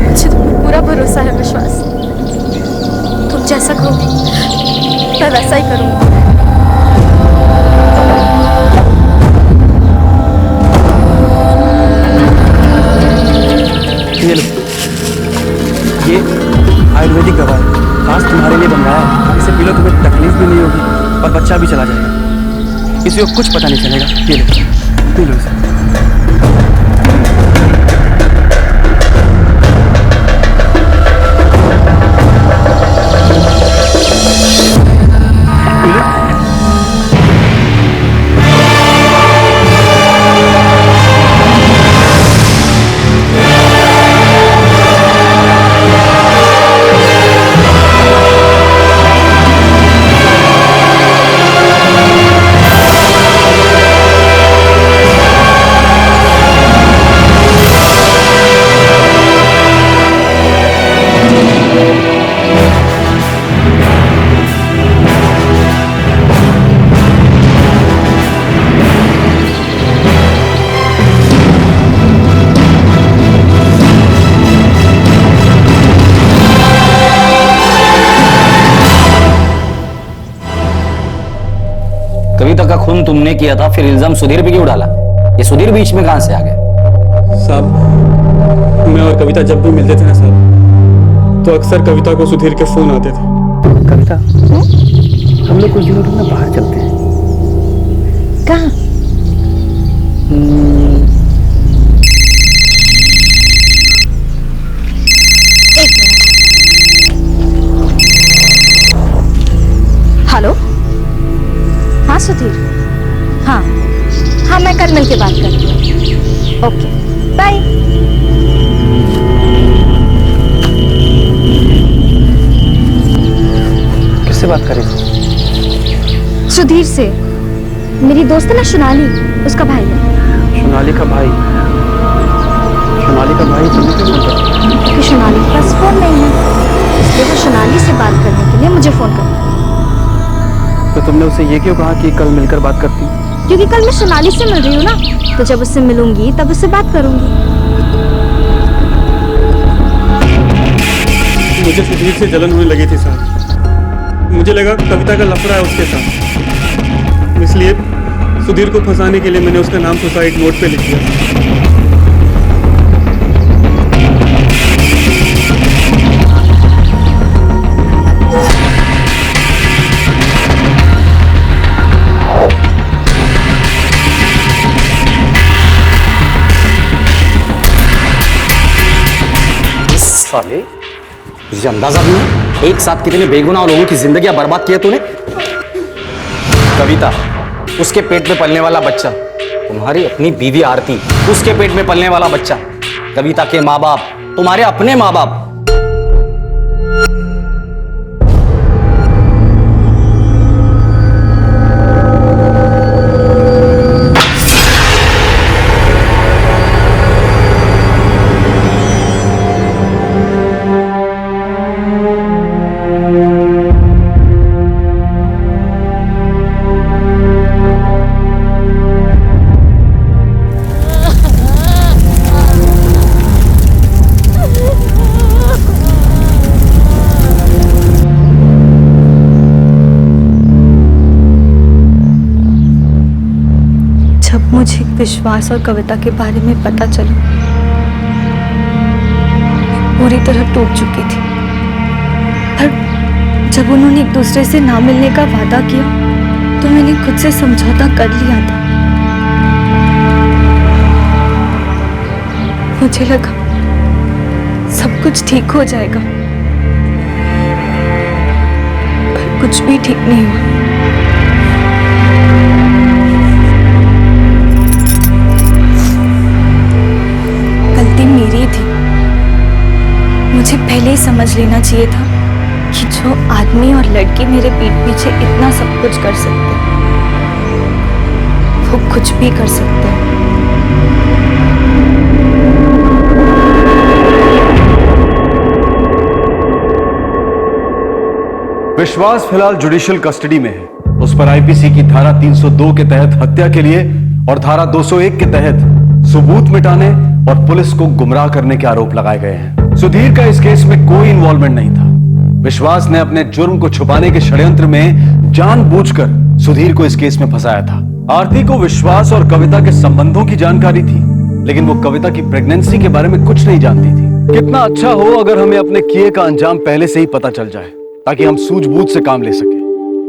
Speaker 9: मुझे तुम पर पूरा भरोसा है विश्वास। तुम जैसा कहोगे मैं वैसा ही करूंगी।
Speaker 8: ये लो, ये आयुर्वेदिक दवा है, खास तुम्हारे लिए बनवाया है। इसे पी लो, तुम्हें तकलीफ भी नहीं होगी और बच्चा भी चला जाएगा। किसी को कुछ पता नहीं चलेगा। ये लो, पी लो इसे।
Speaker 4: कविता का खून तुमने किया था, फिर इल्जाम सुधीर पे क्यों डाला? ये सुधीर बीच में कहां से आ गया?
Speaker 8: साहब, मैं और कविता जब भी मिलते थे ना साहब, तो अक्सर कविता को सुधीर के फोन आते थे। कविता, हम लोग कुछ दिनों में बाहर चलते हैं।
Speaker 6: कहाँ?
Speaker 2: सुधीर। हाँ हाँ, मैं कल मिल के बात करती हूँ। Okay bye.
Speaker 8: किससे बात करी थी?
Speaker 2: सुधीर से। मेरी दोस्त है ना सोनाली, उसका भाई है।
Speaker 8: सोनाली का भाई? सोनाली का भाई तुम्हें क्यों फोन किया?
Speaker 2: क्योंकि सोनाली के पास फोन नहीं है, इसलिए वो सोनाली से बात करने के लिए मुझे फोन करता है।
Speaker 8: तो तुमने उसे ये क्यों कहा कि कल मिलकर बात करती?
Speaker 2: क्योंकि कल मैं सोनाली से मिल रही हूँ ना, तो जब उससे मिलूंगी तब उससे बात करूंगी।
Speaker 12: मुझे सुधीर से जलन होने लगी थी साहब। मुझे लगा कविता का लफड़ा है उसके साथ, इसलिए सुधीर को फंसाने के लिए मैंने उसका नाम सुसाइड नोट पे लिख दिया।
Speaker 4: साले, तुझे अंदाजा भी नहीं एक साथ कितने बेगुनाह लोगों की जिंदगियां बर्बाद की है तूने। कविता, उसके पेट में पलने वाला बच्चा, तुम्हारी अपनी बीवी आरती, उसके पेट में पलने वाला बच्चा, कविता के माँ बाप, तुम्हारे अपने माँ बाप।
Speaker 2: मुझे विश्वास और कविता के बारे में पता चला, पूरी तरह टूट चुकी थी। पर जब उन्होंने एक दूसरे से ना मिलने का वादा किया तो मैंने खुद से समझौता कर लिया था। मुझे लगा सब कुछ ठीक हो जाएगा, पर कुछ भी ठीक नहीं हुआ। मेरी थी, मुझे पहले ही समझ लेना चाहिए था कि जो आदमी और लड़की मेरे पीठ पीछे इतना सब कुछ कर सकते हैं, वो कुछ भी कर सकते हैं।
Speaker 5: विश्वास फिलहाल जुडिशियल कस्टडी में है। उस पर आईपीसी की धारा 302 के तहत हत्या के लिए और धारा 201 के तहत सबूत मिटाने और पुलिस को गुमराह करने के आरोप लगाए गए हैं। सुधीर का इस केस में कोई इन्वॉल्वमेंट नहीं था। विश्वास ने अपने जुर्म को छुपाने के षड्यंत्र में जानबूझकर सुधीर को इस केस में फंसाया था। आरती को विश्वास और कविता के संबंधों की जानकारी थी, लेकिन वो कविता की प्रेगनेंसी के बारे में कुछ नहीं जानती थी। कितना अच्छा हो अगर हमें अपने किए का अंजाम पहले से ही पता चल जाए, ताकि हम सूझबूझ से काम ले सके,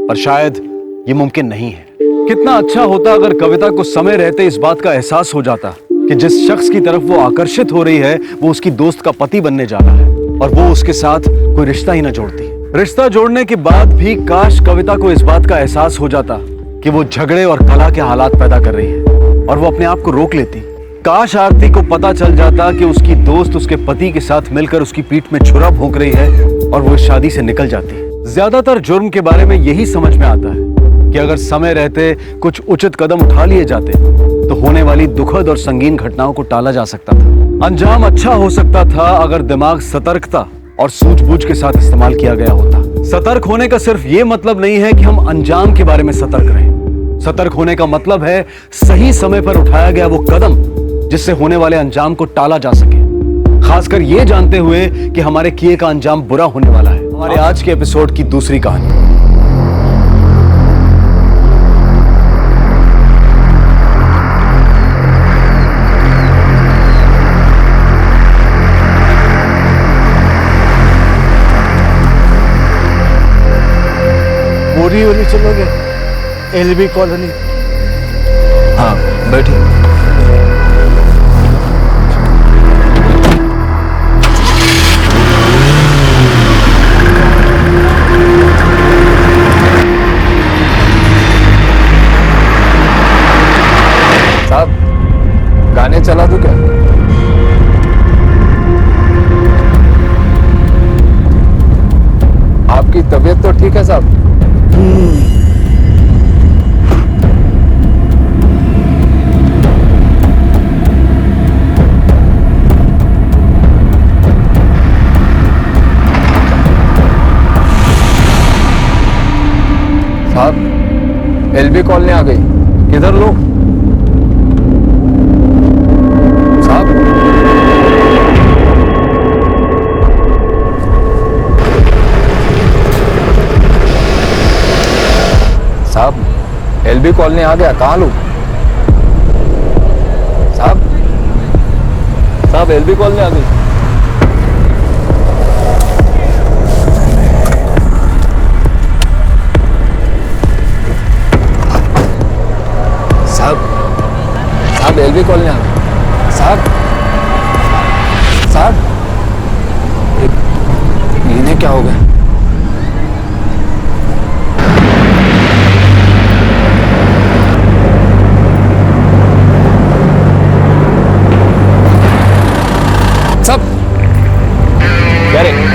Speaker 5: पर शायद ये मुमकिन नहीं है। कितना अच्छा होता अगर कविता को समय रहते इस बात का एहसास हो जाता कि जिस शख्स की तरफ वो आकर्षित हो रही है वो उसकी दोस्त का पति बनने जा रहा है, और वो उसके साथ कोई रिश्ता ही ना जोड़ती। रिश्ता जोड़ने के बाद भी काश कविता को इस बात का एहसास हो जाता कि वो झगड़े और कलह के हालात पैदा कर रही है, और वो अपने आप को रोक लेती। काश आरती को पता चल जाता कि उसकी दोस्त उसके पति के साथ मिलकर उसकी पीठ में छुरा भोंक रही है, और वो इस शादी से निकल जाती। ज्यादातर जुर्म के बारे में यही समझ में आता है कि अगर समय रहते कुछ उचित कदम उठा लिए जाते तो होने वाली दुखद और संगीन घटनाओं को टाला जा सकता था। अंजाम अच्छा हो सकता था अगर दिमाग सतर्कता और सूझबूझ के साथ इस्तेमाल किया गया होता। सतर्क होने का सिर्फ ये मतलब नहीं है कि हम अंजाम के बारे में सतर्क रहें। सतर्क होने का मतलब है सही समय पर उठाया गया वो कदम जिससे होने वाले अंजाम को टाला जा सके, खासकर ये जानते हुए कि हमारे किए का अंजाम बुरा होने वाला है। हमारे आज के एपिसोड की दूसरी कहानी।
Speaker 3: बोरी वाली चलोगे? LB colony.
Speaker 4: हाँ बैठिए।
Speaker 13: आपकी तबीयत तो ठीक है साहब? साहब एलबी कॉलोनी आ गई। किधर लो साहब? साहब एलबी कॉलोनी आ गया, कहाँ लूं? साहब साहब एलबी कॉलोनी आ गई। साहब एलबी कॉलोनी आ गई। साहब साहब इन्हें क्या हो गया? साहब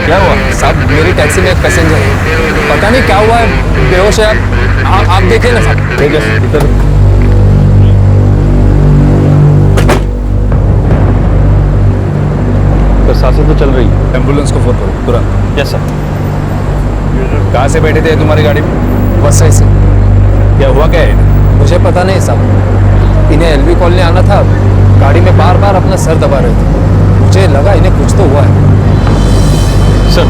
Speaker 13: क्या हुआ? साहब मेरी टैक्सी में एक पैसेंजर है, पता नहीं क्या हुआ है, बेहोश है। आप देखिए ना साहब। ठीक है इधर। सांसें तो चल रही है।
Speaker 4: एम्बुलेंस को फोन करो तुरंत।
Speaker 3: Yes sir.
Speaker 4: कहाँ से बैठे थे तुम्हारी गाड़ी में?
Speaker 13: बस ऐसे।
Speaker 4: क्या हुआ क्या है?
Speaker 13: मुझे पता नहीं साहब, इन्हें एलबी कॉलोनी आना था, गाड़ी में बार बार अपना सर दबा रहे थे, मुझे लगा इन्हें कुछ तो हुआ है।
Speaker 4: सर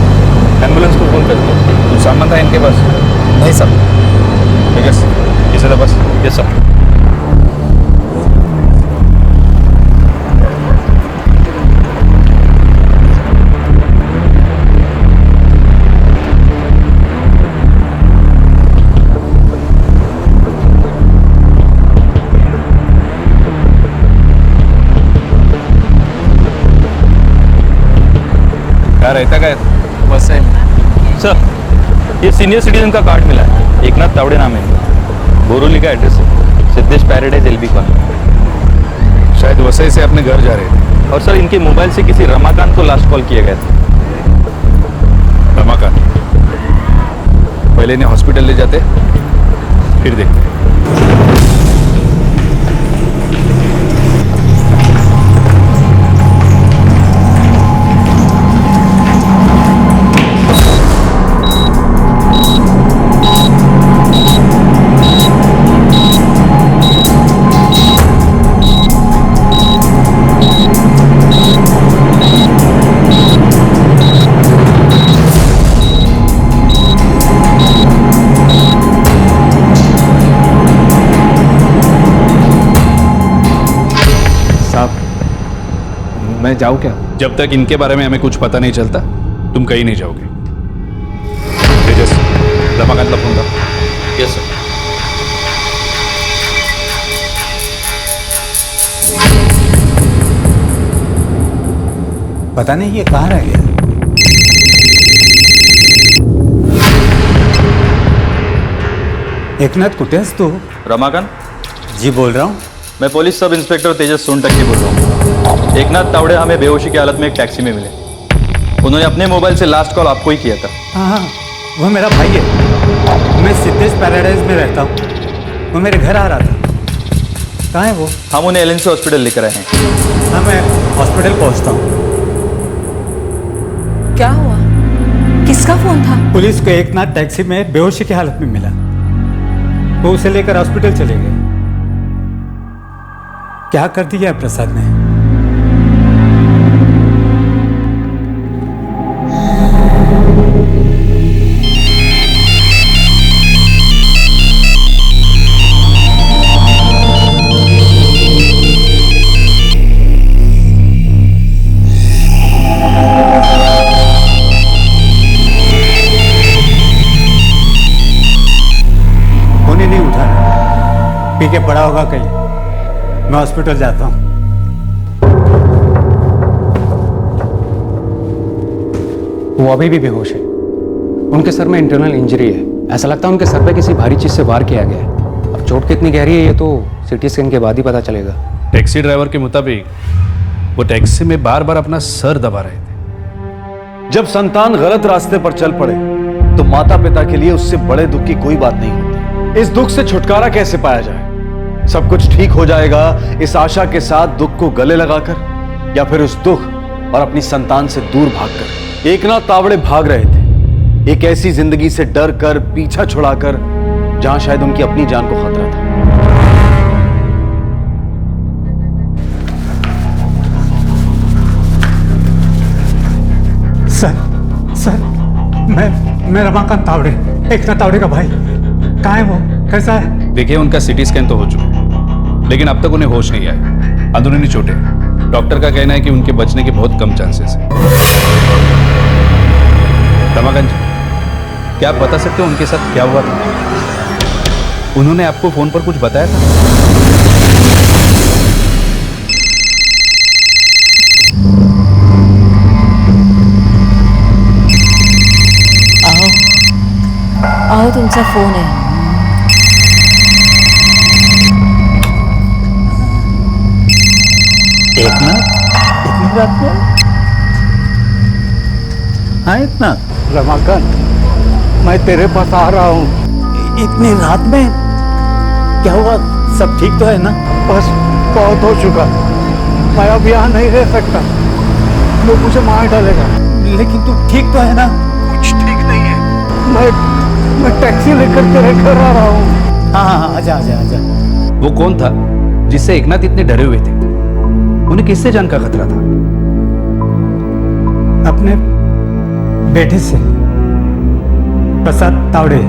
Speaker 4: एम्बुलेंस को फोन कर दो। कुछ सामान था इनके पास?
Speaker 13: नहीं सर।
Speaker 4: ठीक है इसे तो बस।
Speaker 3: Yes sir.
Speaker 4: क्या रहता क्या है?
Speaker 13: बस है
Speaker 14: सर, ये सीनियर सिटीजन का कार्ड मिला है, एकनाथ तावड़े नाम है, बोरोली का एड्रेस है, सिद्धेश पैराडाइज एलबी कॉलोनी।
Speaker 4: शायद वसई से अपने घर जा रहे थे।
Speaker 14: और सर इनके मोबाइल से किसी रमाकांत को लास्ट कॉल किया गया था।
Speaker 4: रमाकांत? पहले इन्हें हॉस्पिटल ले जाते फिर देखते।
Speaker 13: मैं जाऊँ क्या?
Speaker 4: जब तक इनके बारे में हमें कुछ पता नहीं चलता तुम कहीं नहीं जाओगे। तेजस रमाकांत ला फोन कर।
Speaker 14: Yes sir.
Speaker 15: पता नहीं ये कहाँ रह गया। एकनाथ कुठे आहेस तू?
Speaker 14: रमाकांत
Speaker 15: जी बोल रहा हूँ।
Speaker 14: मैं पुलिस सब इंस्पेक्टर तेजस सोनटक्के बोल रहा हूँ। एकनाथ तावड़े हमें बेहोशी की हालत में एक टैक्सी में मिले। उन्होंने अपने मोबाइल से लास्ट कॉल आपको ही किया था।
Speaker 15: हाँ वो मेरा भाई है, मैं सिद्धेश पैराडाइज में रहता हूँ, वो मेरे घर आ रहा था। कहाँ है वो?
Speaker 14: हम उन्हें एलएनसी हॉस्पिटल लेकर आए हैं।
Speaker 15: हाँ मैं हॉस्पिटल पहुँचता हूँ।
Speaker 6: क्या हुआ? किसका फोन था?
Speaker 15: पुलिस को एकनाथ टैक्सी में बेहोशी की हालत में मिला, वो उसे लेकर हॉस्पिटल चले गए। क्या कर दिया प्रसाद ने? फोन ही नहीं उठा रहा, पी के पड़ा होगा कहीं। मैं हॉस्पिटल जाता हूँ।
Speaker 8: वो अभी भी बेहोश है। उनके सर में इंटरनल इंजरी है, ऐसा लगता है उनके सर पे किसी भारी चीज से वार किया गया है। अब चोट कितनी गहरी है ये तो सिटी स्कैन के बाद ही पता चलेगा।
Speaker 4: टैक्सी ड्राइवर के मुताबिक वो टैक्सी में बार बार अपना सर दबा रहे थे।
Speaker 5: जब संतान गलत रास्ते पर चल पड़े तो माता पिता के लिए उससे बड़े दुख की कोई बात नहीं होती। इस दुख से छुटकारा कैसे पाया जाए? सब कुछ ठीक हो जाएगा इस आशा के साथ दुख को गले लगाकर, या फिर उस दुख और अपनी संतान से दूर भागकर। एकनाथ तावड़े भाग रहे थे एक ऐसी जिंदगी से डर कर, पीछा छुड़ाकर, जहां शायद उनकी अपनी जान को खतरा था।
Speaker 15: सर, मैं रमाकांत तावड़े, एकनाथ तावड़े का भाई। कहाँ है वो? कैसा है?
Speaker 14: देखिए, उनका सीटी स्कैन तो हो चुका है, लेकिन अब तक उन्हें होश नहीं आया। अंदरूनी चोटें। डॉक्टर का कहना है कि उनके बचने के बहुत कम चांसेस हैं। रमाकांत जी, क्या आप बता सकते हो उनके साथ क्या हुआ था? उन्होंने आपको फोन पर कुछ बताया था?
Speaker 6: आओ, तुमचा फोन है।
Speaker 15: एकनाथ, इतनी रात में? हाँ एकनाथ। रमाकांत, मैं तेरे पास आ रहा हूँ। इतनी रात में? क्या हुआ? सब ठीक तो है ना? बस बहुत हो चुका, मैं अब यहाँ नहीं रह सकता। लोग मुझे मार डालेगा। लेकिन तू ठीक तो है ना? कुछ ठीक नहीं है। मैं टैक्सी लेकर तेरे घर आ रहा हूँ। हाँ, आजा आजा आजा।
Speaker 14: वो कौन था जिससे एकनाथ इतने डरे हुए थे? उन्हें किससे जान का खतरा था?
Speaker 15: अपने बेटे से, प्रसाद तावड़े।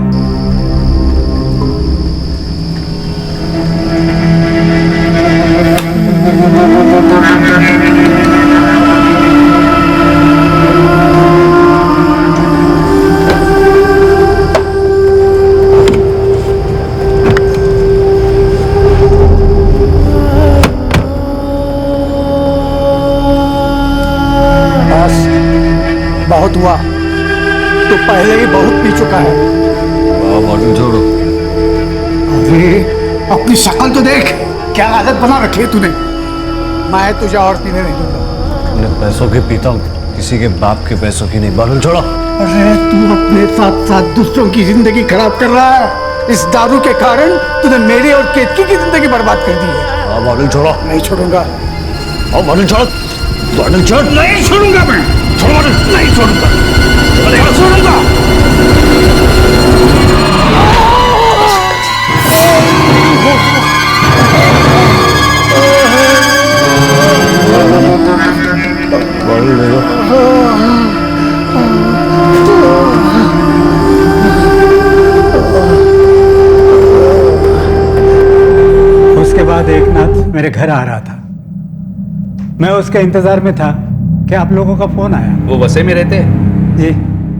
Speaker 15: बहुत हुआ, तो पहले ही बहुत पी चुका है।
Speaker 5: बॉटल छोड़ो।
Speaker 15: अरे अपनी शक्ल तो देख, क्या आदत बना रखी है तूने। मैं तुझे और पीने नहीं दूंगा।
Speaker 5: अपने पैसों की पीता हूँ, किसी के बाप के पैसों की नहीं। बॉटल छोड़ो।
Speaker 15: अरे तू अपने साथ साथ दूसरों की जिंदगी खराब कर रहा है। इस दारू के कारण तूने मेरी और केतकी की जिंदगी बर्बाद कर दी है।
Speaker 5: बॉटल छोड़ो।
Speaker 15: नहीं छोड़ूंगा।
Speaker 5: बॉटल छोड़ो। बॉटल छोड़।
Speaker 15: नहीं छोड़ूंगा मैं। नहीं छोड़ूंगा। नहीं छोड़ूंगा।
Speaker 5: बॉटल ले लो।
Speaker 15: उसके बाद एकनाथ मेरे घर आ रहा था। मैं उसके इंतजार में था कि आप लोगों का फोन आया।
Speaker 14: वो वसई में रहते हैं?
Speaker 15: जी।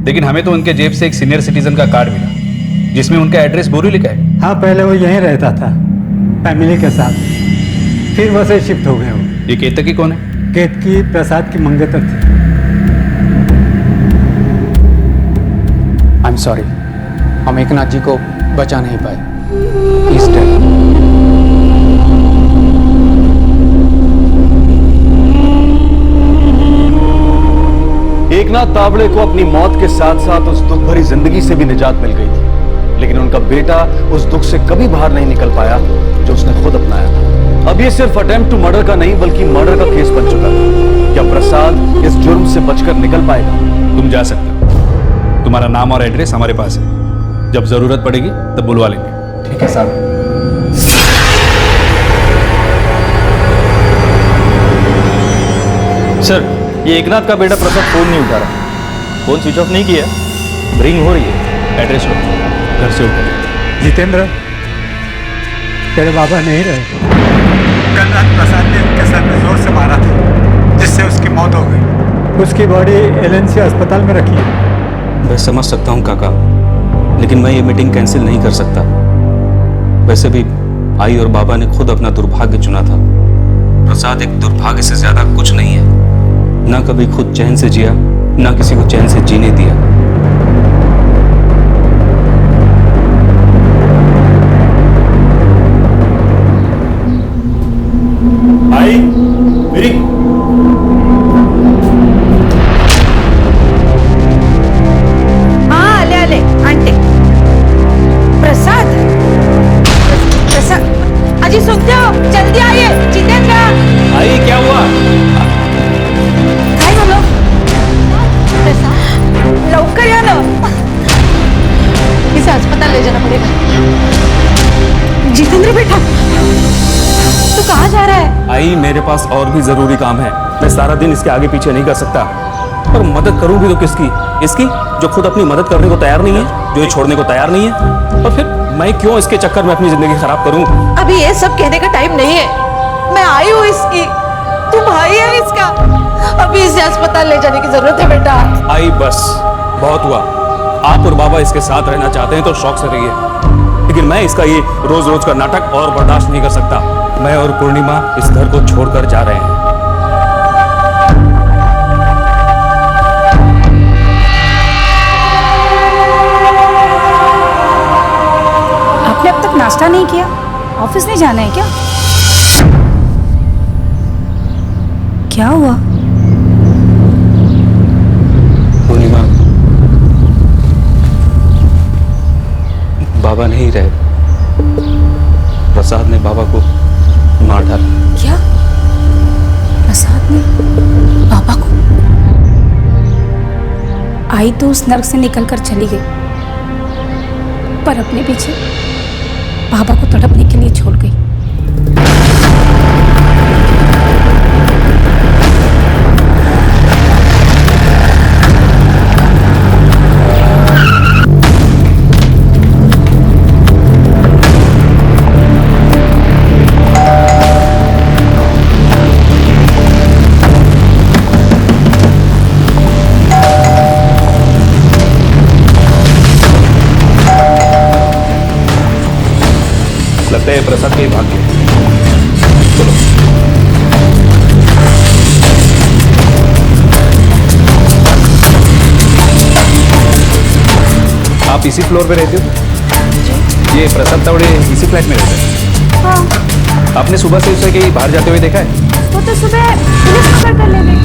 Speaker 14: लेकिन हमें तो उनके जेब से एक सीनियर सिटीजन का कार्ड मिला जिसमें उनका एड्रेस बोरू लिखा है।
Speaker 15: हाँ, पहले वो यहीं रहता था फैमिली के साथ, फिर वसई शिफ्ट हो गए वो।
Speaker 14: ये केतकी कौन है?
Speaker 15: केतकी प्रसाद की मंगेतर थी।
Speaker 8: आई एम सॉरी, हम एकनाथ जी को बचा नहीं पाए। He's dead.
Speaker 5: एकनाथ तावड़े को अपनी मौत के साथ साथ उस दुख भरी जिंदगी से भी निजात मिल गई थी, लेकिन उनका बेटा उस दुख से कभी बाहर नहीं निकल पाया जो उसने खुद अपनाया था। अब ये सिर्फ अटेम्प्ट टू मर्डर का नहीं बल्कि मर्डर का केस बन चुका था। क्या प्रसाद इस जुर्म से बचकर निकल पाएगा?
Speaker 14: तुम जा सकते हो। तुम्हारा नाम और एड्रेस हमारे पास है, जब जरूरत पड़ेगी तब बुलवा लेंगे।
Speaker 8: ठीक है साहब।
Speaker 14: सर, ये एकनाथ का बेटा प्रसाद फोन नहीं उठा रहा। फोन स्विच ऑफ नहीं किया, रिंग हो रही है। एड्रेस लो, घर से उठा।
Speaker 15: जितेंद्र, तेरे बाबा नहीं रहे। कल रात प्रसाद ने उनके सर में जोर से मारा था, जिससे उसकी मौत हो गई। उसकी बॉडी एलएनसी अस्पताल में रखी है।
Speaker 8: मैं समझ सकता हूँ काका, लेकिन मैं ये मीटिंग कैंसिल नहीं कर सकता। वैसे भी आई और बाबा ने खुद अपना दुर्भाग्य चुना था। प्रसाद एक दुर्भाग्य से ज्यादा कुछ नहीं है। ना कभी खुद चैन से जिया, ना किसी को चैन से जीने दिया।
Speaker 14: आई मेरी
Speaker 6: हाँ, आले आले। सुनते हो? जल्दी आइए, जितेंद्र।
Speaker 4: आई क्या हुआ?
Speaker 6: काय झालं? लवकर या ना, इसे अस्पताल ले जाना पड़ेगा। जितेंद्र बेटा, तू कहाँ जा रहा है?
Speaker 13: आई, मेरे पास और भी जरूरी काम है। मैं सारा दिन इसके आगे पीछे नहीं कर सकता। और मदद करूं भी तो किसकी? इसकी जो खुद अपनी मदद करने को तैयार नहीं है, जो ये छोड़ने को तैयार नहीं है। और फिर मैं क्यों इसके चक्कर में अपनी जिंदगी खराब करूं?
Speaker 6: अभी ये सब कहने का टाइम नहीं है। मैं आई हूँ इसकी, तू भाई है इसका। अभी इसे अस्पताल ले जाने की जरूरत है बेटा।
Speaker 13: आई बस, बहुत हुआ। आप और बाबा इसके साथ रहना चाहते हैं तो शौक से रहिए, लेकिन मैं इसका ये रोज रोज का नाटक और बर्दाश्त नहीं कर सकता। मैं और पूर्णिमा इस घर को छोड़कर जा रहे हैं।
Speaker 11: आपने अब तक नाश्ता नहीं किया? ऑफिस नहीं जाना है क्या? क्या हुआ?
Speaker 13: पूर्णिमा, बाबा नहीं रहे। प्रसाद ने बाबा को मार डाला।
Speaker 11: क्या? प्रसाद ने बाबा को? आई तो उस नर्क से निकलकर चली गई, पर अपने पीछे बाबा को तड़पने के लिए छोड़ गई।
Speaker 13: लगता है प्रसाद के भाग गए। चलो। आप इसी फ्लोर पे रहते हो? ये प्रसाद तावड़े इसी फ्लैट में रहते हैं?
Speaker 11: हाँ।
Speaker 13: आपने सुबह से उसे कहीं बाहर जाते हुए देखा है?
Speaker 11: वो तो सुबह पुलिस पकड़ कर ले गई।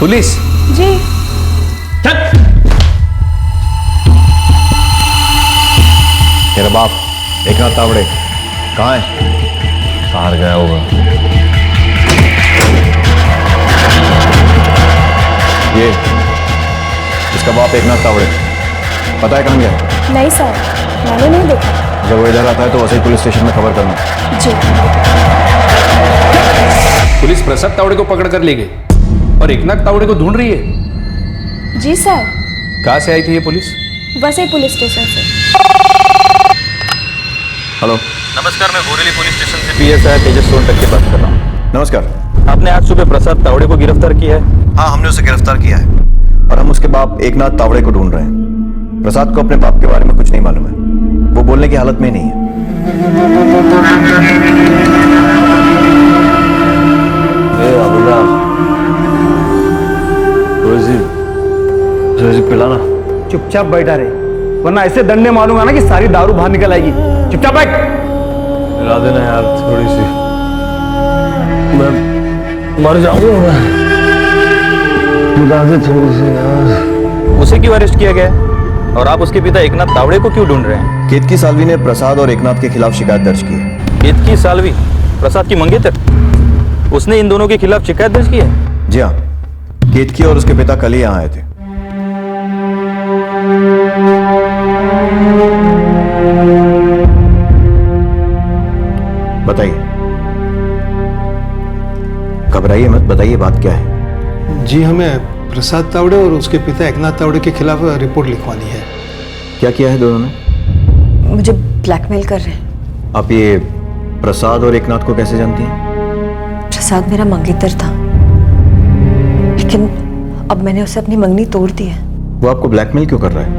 Speaker 13: पुलिस?
Speaker 11: जी।
Speaker 5: मेरा बाप एकनाथ तावड़े कहाँ है? बाहर गया होगा। ये इसका बाप एकनाथ तावड़े, पता है कहाँ गया?
Speaker 11: नहीं सर, मैंने नहीं देखा।
Speaker 5: जब वो इधर आता है तो वैसे ही पुलिस स्टेशन में खबर करना।
Speaker 11: जी।
Speaker 13: पुलिस प्रसाद तावड़े को पकड़ कर ले गई और एकनाथ तावड़े को ढूंढ रही है।
Speaker 11: जी सर।
Speaker 13: कहाँ से आई थी ये पुलिस?
Speaker 11: वैसे ही पुलिस स्टेशन से।
Speaker 5: हेलो,
Speaker 14: नमस्कार, मैं बोरेली पुलिस स्टेशन से
Speaker 5: PSI तेजस सोनटक की बात कर रहा हूँ। नमस्कार।
Speaker 14: आपने आज सुबह प्रसाद तावड़े को गिरफ्तार किया है?
Speaker 5: हाँ, हमने उसे गिरफ्तार किया है और हम उसके बाप एकनाथ तावड़े को ढूंढ रहे हैं। प्रसाद को अपने बाप के बारे में कुछ नहीं मालूम है, वो बोलने की हालत में नहीं है। पिलाना।
Speaker 15: चुपचाप बैठा रहे, वरना ऐसे डंडे मारूंगा ना कि सारी दारू बाहर निकल आएगी। चुपचाप बैठ।
Speaker 7: मिला देना यार थोड़ी सी, मैं मर जाऊंगा। मिला दे थोड़ी सी यार।
Speaker 14: उसे क्यों अरेस्ट किया गया और आप उसके पिता एकनाथ तावड़े को क्यों ढूंढ रहे हैं?
Speaker 5: केतकी सालवी ने प्रसाद और एकनाथ के खिलाफ शिकायत दर्ज की है।
Speaker 14: केतकी सालवी प्रसाद की मंगेतर, उसने इन दोनों के खिलाफ शिकायत दर्ज की है?
Speaker 5: जी हाँ, केतकी और उसके पिता कल ही यहाँ आए थे। बताइए, घबराइए मत, बताइए बात क्या है।
Speaker 16: जी, हमें प्रसाद तावड़े और उसके पिता एकनाथ तावड़े के खिलाफ रिपोर्ट लिखवानी है।
Speaker 5: क्या किया है दोनों ने?
Speaker 6: मुझे ब्लैकमेल कर रहे हैं।
Speaker 5: आप ये प्रसाद और एकनाथ को कैसे जानती हैं?
Speaker 6: प्रसाद मेरा मंगेतर था, लेकिन अब मैंने उसे अपनी मंगनी तोड़ दी है।
Speaker 5: वो आपको ब्लैकमेल क्यों कर रहा है?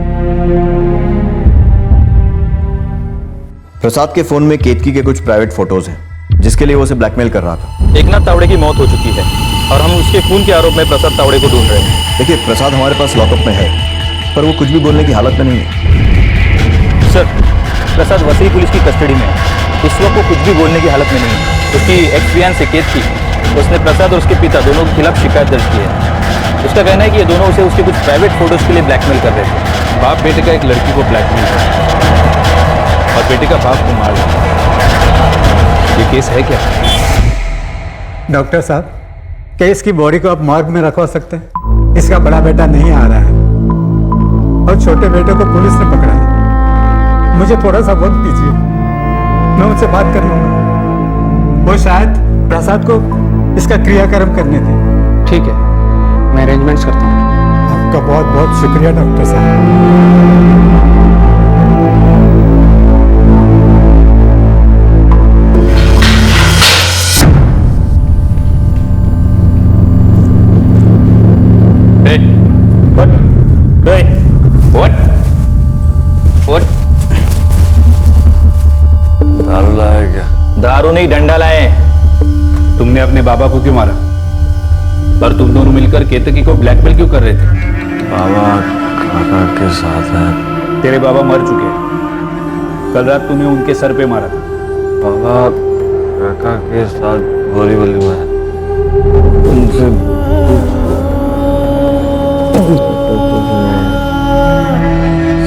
Speaker 5: प्रसाद के फोन में केतकी के कुछ प्राइवेट फोटोज हैं, जिसके लिए वो उसे ब्लैकमेल कर रहा था।
Speaker 14: एकनाथ तावड़े की मौत हो चुकी है और हम उसके खून के आरोप में प्रसाद तावड़े को ढूंढ रहे हैं।
Speaker 5: देखिए, प्रसाद हमारे पास लॉकअप में है, पर वो कुछ भी बोलने की हालत में नहीं है।
Speaker 14: सर, प्रसाद वसई पुलिस की कस्टडी में है। इस वक्त वो कुछ भी बोलने की हालत में नहीं है। उसकी एक्स-फियांस से केतकी, उसने प्रसाद और उसके पिता दोनों के खिलाफ शिकायत दर्ज की है। उसका कहना है कि ये दोनों उसे उसके कुछ प्राइवेट फोटोज के लिए ब्लैकमेल कर रहे थे। बाप बेटे का एक लड़की को ब्लैकमेल कर। और बेटे का बाप को मार डाला। ये केस है क्या?
Speaker 15: डॉक्टर साहब, केस की बॉडी को आप मॉर्ग में रखवा सकते हैं? इसका बड़ा बेटा नहीं आ रहा है और छोटे बेटे को पुलिस ने पकड़ा है। मुझे थोड़ा सा वक्त दीजिए, मैं उनसे बात कर लूंगा। वो शायद प्रसाद को इसका क्रियाक्रम करने दें।
Speaker 8: ठीक है, मैं अरेंजमेंट्स करता हूँ।
Speaker 15: आपका बहुत बहुत शुक्रिया डॉक्टर साहब।
Speaker 14: दारू लाया क्या? दारू नहीं, डंडा लाए। तुमने अपने बाबा को क्यों मारा? पर तुम दोनों मिलकर केतकी को ब्लैकमेल क्यों कर रहे थे?
Speaker 3: बाबा काका के साथ है।
Speaker 14: तेरे बाबा मर चुके हैं। कल रात तूने उनके सर पे मारा था।
Speaker 3: बाबा काका के साथ बोरीवली में उनसे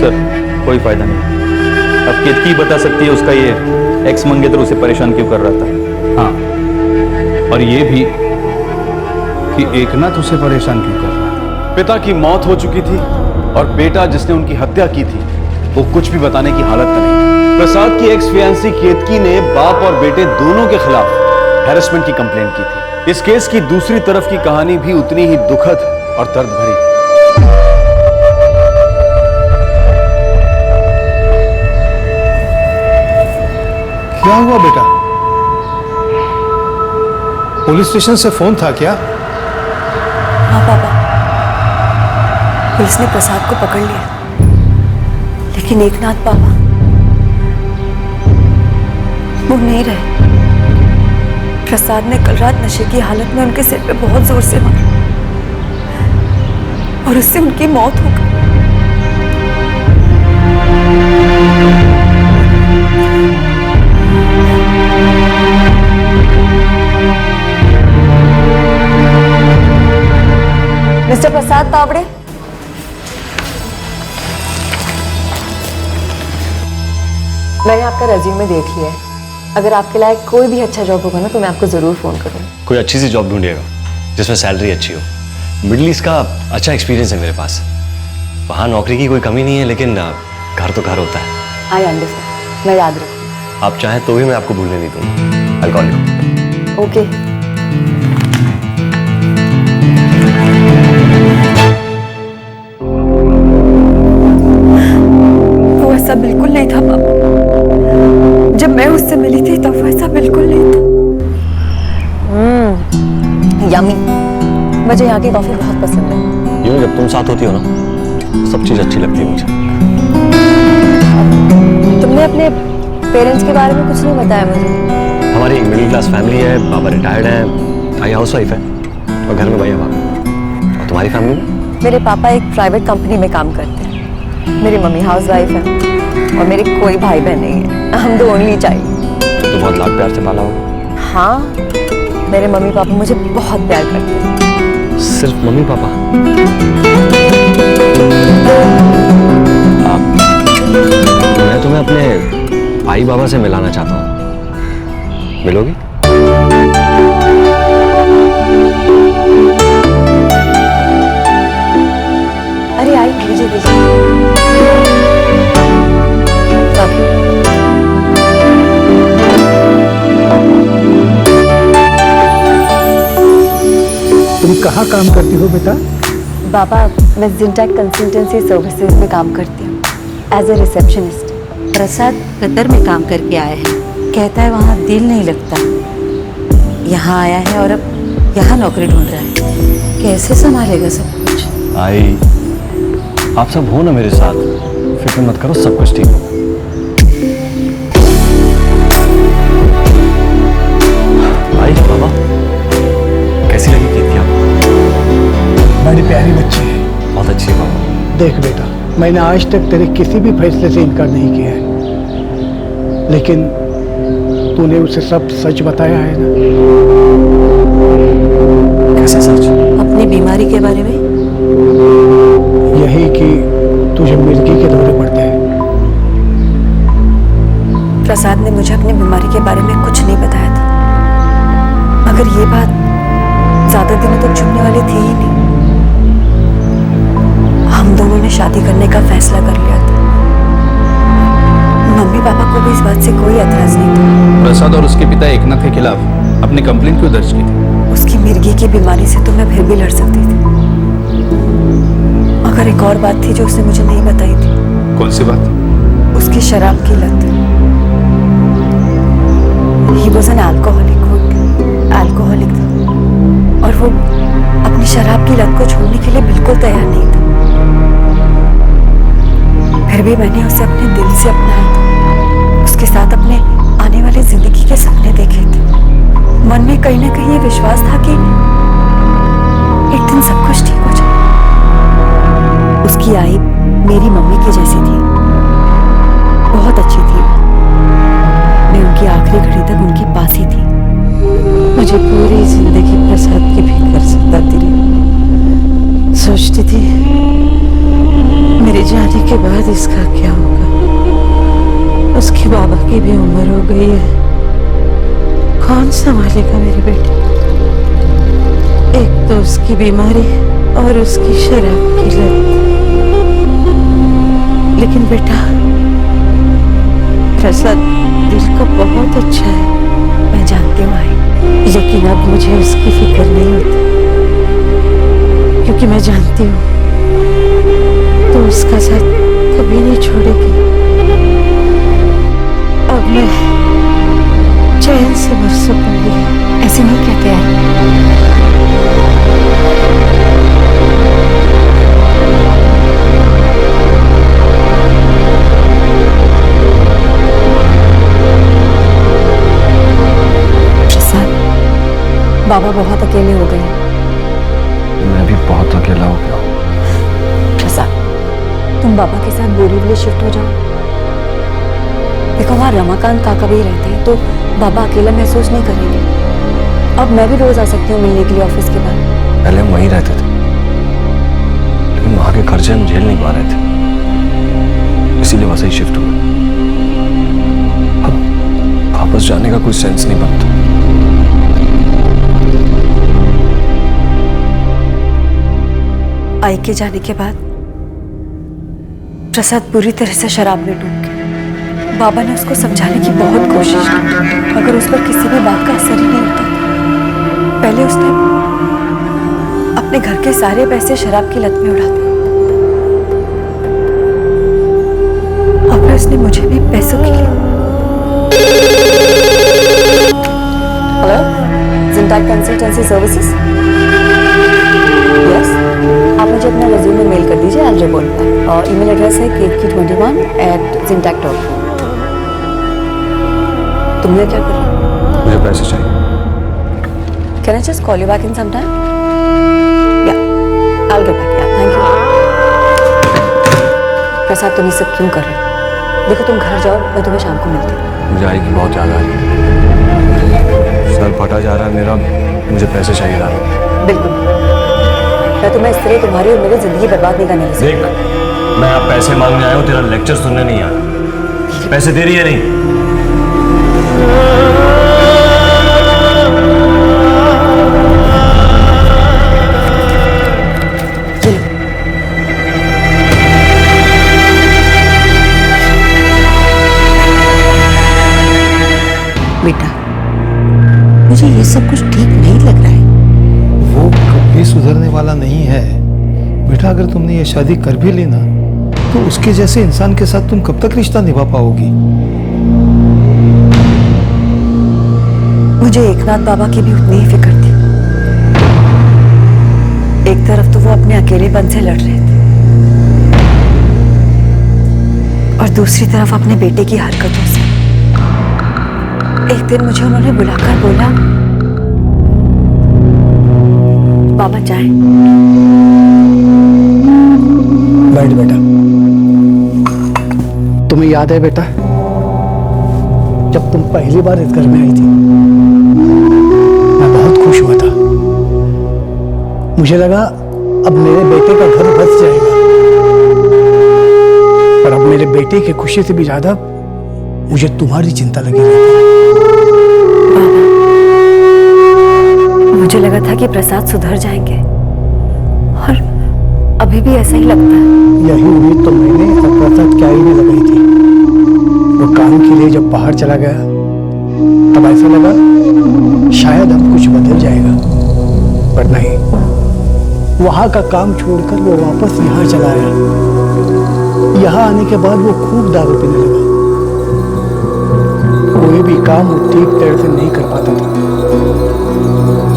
Speaker 14: सर, कोई फायदा नहीं। अब केतकी बता सकती है उसका ये एक्स मंगेतर उसे परेशान क्यों कर रहा था। हाँ, और ये भी कि एकनाथ उसे परेशान क्यों कर रहा था।
Speaker 5: पिता की मौत हो चुकी थी और बेटा जिसने उनकी हत्या की थी वो कुछ भी बताने की हालत में नहीं। प्रसाद की एक्स फियांसी केतकी ने बाप और बेटे दोनों के खिलाफ हैरेसमेंट की कंप्लेंट की थी। इस केस की दूसरी तरफ की कहानी भी उतनी ही दुखद और दर्द भरी थी।
Speaker 16: क्या हुआ बेटा? पुलिस स्टेशन से फोन था क्या?
Speaker 6: हाँ पापा, पुलिस ने प्रसाद को पकड़ लिया, लेकिन एकनाथ पापा वो नहीं रहे। प्रसाद ने कल रात नशे की हालत में उनके सिर पे बहुत जोर से मारा और उससे उनकी मौत हो गई। मिस्टर प्रसाद तावड़े, मैंने आपका रेज्यूमे देख लिया है। अगर आपके लायक कोई भी अच्छा जॉब होगा ना तो मैं आपको जरूर फोन करूँगी।
Speaker 3: कोई अच्छी सी जॉब ढूंढिएगा जिसमें सैलरी अच्छी हो। मिडिल ईस्ट का अच्छा एक्सपीरियंस है मेरे पास। वहाँ नौकरी की कोई कमी नहीं है, लेकिन घर तो घर होता है।
Speaker 6: आई अंडरस्टैंड, मैं याद रखूँ।
Speaker 3: आप चाहें तो भी मैं आपको भूलने नहीं दूंगा। I'll call you.
Speaker 6: ओके। वो ऐसा बिल्कुल नहीं था पापा। जब मैं उससे मिली थी तब वो ऐसा बिल्कुल नहीं था। यम्मी, मुझे यहाँ की कॉफी बहुत पसंद है।
Speaker 3: यूँ जब तुम साथ होती हो ना, सब चीज अच्छी लगती है मुझे।
Speaker 6: तुमने अपने पेरेंट्स के बारे में कुछ नहीं बताया मुझे।
Speaker 3: हमारी मिडिल क्लास फैमिली है, बाबा रिटायर्ड है, आई हाउस वाइफ है और घर में भैया बाबा। और तुम्हारी फैमिली में?
Speaker 6: मेरे पापा एक प्राइवेट कंपनी में काम करते हैं, मेरी मम्मी हाउस वाइफ है और मेरे कोई भाई बहन नहीं है। हम दो ओनली चाइल्ड।
Speaker 3: तो बहुत लाड प्यार से पाला होगा।
Speaker 6: हाँ, मेरे मम्मी पापा मुझे बहुत प्यार करते हैं।
Speaker 3: सिर्फ मम्मी पापा? मैं तुम्हें अपने भाई बाबा से मिलाना चाहता हूँ, मिलोगी?
Speaker 6: अरे आई, दीजिए दीजिए।
Speaker 15: तुम कहाँ काम करती हो बेटा?
Speaker 6: बाबा, मैं जिंटेक कंसल्टेंसी सर्विसेज में काम करती हूँ as a receptionist.
Speaker 17: Prasad Qatar में काम करके आया है, कहता है वहाँ दिल नहीं लगता। यहाँ आया है और अब यहाँ नौकरी ढूंढ रहा है। कैसे संभालेगा सब कुछ?
Speaker 3: आई, आप सब हो ना मेरे साथ, फिक्र मत करो, सब कुछ ठीक हो। आई बाबा, कैसी लगी केतकी आपको?
Speaker 15: बड़ी प्यारी बच्ची है।
Speaker 3: बहुत अच्छी है बाबा।
Speaker 15: देख बेटा, मैंने आज तक तेरे किसी भी फैसले से इनकार नहीं किया है, लेकिन तूने उसे सब सच बताया है ना?
Speaker 3: कैसा सच?
Speaker 17: अपनी बीमारी के बारे में?
Speaker 15: यही कि तुझे मिर्गी के दौरे पड़ते हैं।
Speaker 18: प्रसाद ने मुझे अपनी बीमारी के बारे में कुछ नहीं बताया था, मगर ये बात ज्यादा दिनों तक छुपने वाली थी ही नहीं। हम दोनों ने शादी करने का फैसला कर लिया था। मम्मी पापा को भी इस बात से कोई एतराज नहीं था।
Speaker 14: प्रसाद और उसके पिता एकनाथ के खिलाफ अपनी कंप्लेंट क्यों दर्ज की थी?
Speaker 18: उसकी मिर्गी की बीमारी से तो मैं फिर भी लड़ सकती थी, मगर एक और बात थी जो उसने मुझे नहीं बताई थी।
Speaker 14: कौन सी बात?
Speaker 18: उसकी शराब की लत। He was an alcoholic, alcoholic था, और वो अपनी शराब की लत को छोड़ने के लिए बिल्कुल तैयार नहीं था। फिर भी मैंने उसे अपने दिल से अपनाया था, उसके साथ अपने आने वाली जिंदगी के सपने देखे थे। मन में कहीं ना कहीं ये विश्वास था कि एक दिन सब कुछ ठीक हो जाए। उसकी आई मेरी मम्मी की जैसी थी, बहुत अच्छी थी। मैं उनकी आखिरी घड़ी तक उनके पास ही थी।
Speaker 17: मुझे पूरी जिंदगी प्रसाद की फिक्र सताती रही। सोचती थी मेरे जाने के बाद इसका क्या होगा। उसके बाबा की भी उम्र हो गई है, कौन संभालेगा मेरी बेटी। एक तो उसकी बीमारी और उसकी शराब की लत। लेकिन बेटा, प्रसाद दिल का बहुत अच्छा है,
Speaker 18: मैं जानती हूँ आई,
Speaker 17: लेकिन अब मुझे उसकी फिक्र नहीं होती, क्योंकि मैं जानती हूँ तो उसका साथ कभी नहीं छोड़ेगी। अब मैं चैन से मर सकूंगी।
Speaker 18: ऐसे नहीं कहते हैं। बाबा बहुत अकेले हो गए।
Speaker 5: मैं भी बहुत अकेला हो गया।
Speaker 18: प्रसाद, तुम बाबा के साथ बोरीवली शिफ्ट हो जाओ। देखो वहाँ रमाकांत काका भी रहते हैं, तो बाबा अकेला महसूस नहीं करेंगे। अब मैं भी रोज आ सकती हूँ मिलने के लिए ऑफिस के बाद।
Speaker 5: पहले हम वहीं रहते थे, लेकिन वहां के खर्चे हम झेल नहीं पा रहे थे, इसीलिए वैसे ही शिफ्ट हुए। अब वापस जाने का कोई सेंस नहीं बनता।
Speaker 18: आई के जाने के बाद प्रसाद पूरी तरह से शराब में डूब गया। बाबा ने उसको समझाने की बहुत कोशिश की, मगर उस पर किसी भी बात का असर ही नहीं होता था। पहले उसने अपने घर के सारे पैसे शराब की लत में उड़ा दिए, और फिर उसने मुझे भी पैसों के लिए। Hello, Zintech consultancy services. Yes, आप मुझे अपना रेज्यूमे मेल कर दीजिए, आई विल रिपोर्ट बैक। और ईमेल एड्रेस है ketki21@zintech.com। तुमने क्या करा?
Speaker 5: मुझे पैसे चाहिए।
Speaker 18: Can I just call you back in some time? Yeah, I'll get back. Yeah, thank you. प्रसाद, तुम ये सब क्यों कर रहे हो? देखो, तुम घर जाओ, मैं तुम्हें शाम को मिलती हूँ।
Speaker 5: मुझे आई की बहुत याद आ रही है। सर फटा जा रहा है मेरा, मुझे पैसे चाहिए था।
Speaker 18: बिल्कुल, मैं तुम्हें इस तरह तुम्हारी और मेरी जिंदगी बर्बाद नहीं करने
Speaker 5: देख, मैं आप पैसे मांगने आया हूँ, तेरा लेक्चर सुनने नहीं आया। पैसे दे रही है नहीं?
Speaker 17: बेटा, मुझे ये सब कुछ ठीक नहीं लग रहा है।
Speaker 16: वो कभी सुधरने वाला नहीं है बेटा। अगर तुमने ये शादी कर भी ली ना, तो उसके जैसे इंसान के साथ तुम कब तक रिश्ता निभा पाओगी?
Speaker 18: मुझे एकनाथ बाबा की भी उतनी ही फिक्र थी। एक तरफ तो वो अपने अकेलेपन से लड़ रहे थे, और दूसरी तरफ अपने बेटे की हरकतों से। एक दिन मुझे उन्होंने बुलाकर बोला, बाबा चाय।
Speaker 15: बैठ बेटा। तुम्हें याद है बेटा, जब तुम पहली बार इस घर में आई थी, मैं बहुत खुश हुआ था। मुझे लगा अब मेरे बेटे का घर बस जाएगा, पर अब मेरे बेटे की खुशी से भी ज्यादा
Speaker 16: मुझे तुम्हारी चिंता लगी रहती है।
Speaker 18: मुझे लगा था कि प्रसाद सुधर जाएंगे और अभी भी ऐसा ही लगता है।
Speaker 16: यही उम्मीद तो मैंने और प्रसाद क्या ही नहीं लगाई थी। वो काम के लिए जब बाहर चला गया तब ऐसा लगा शायद अब कुछ बदल जाएगा, पर नहीं। वहां का काम छोड़कर वो वापस यहाँ चला आया। यहाँ आने के बाद वो खूब दारू पीने लगा। कोई भी काम वो ठीक तरह से नहीं कर पाता था।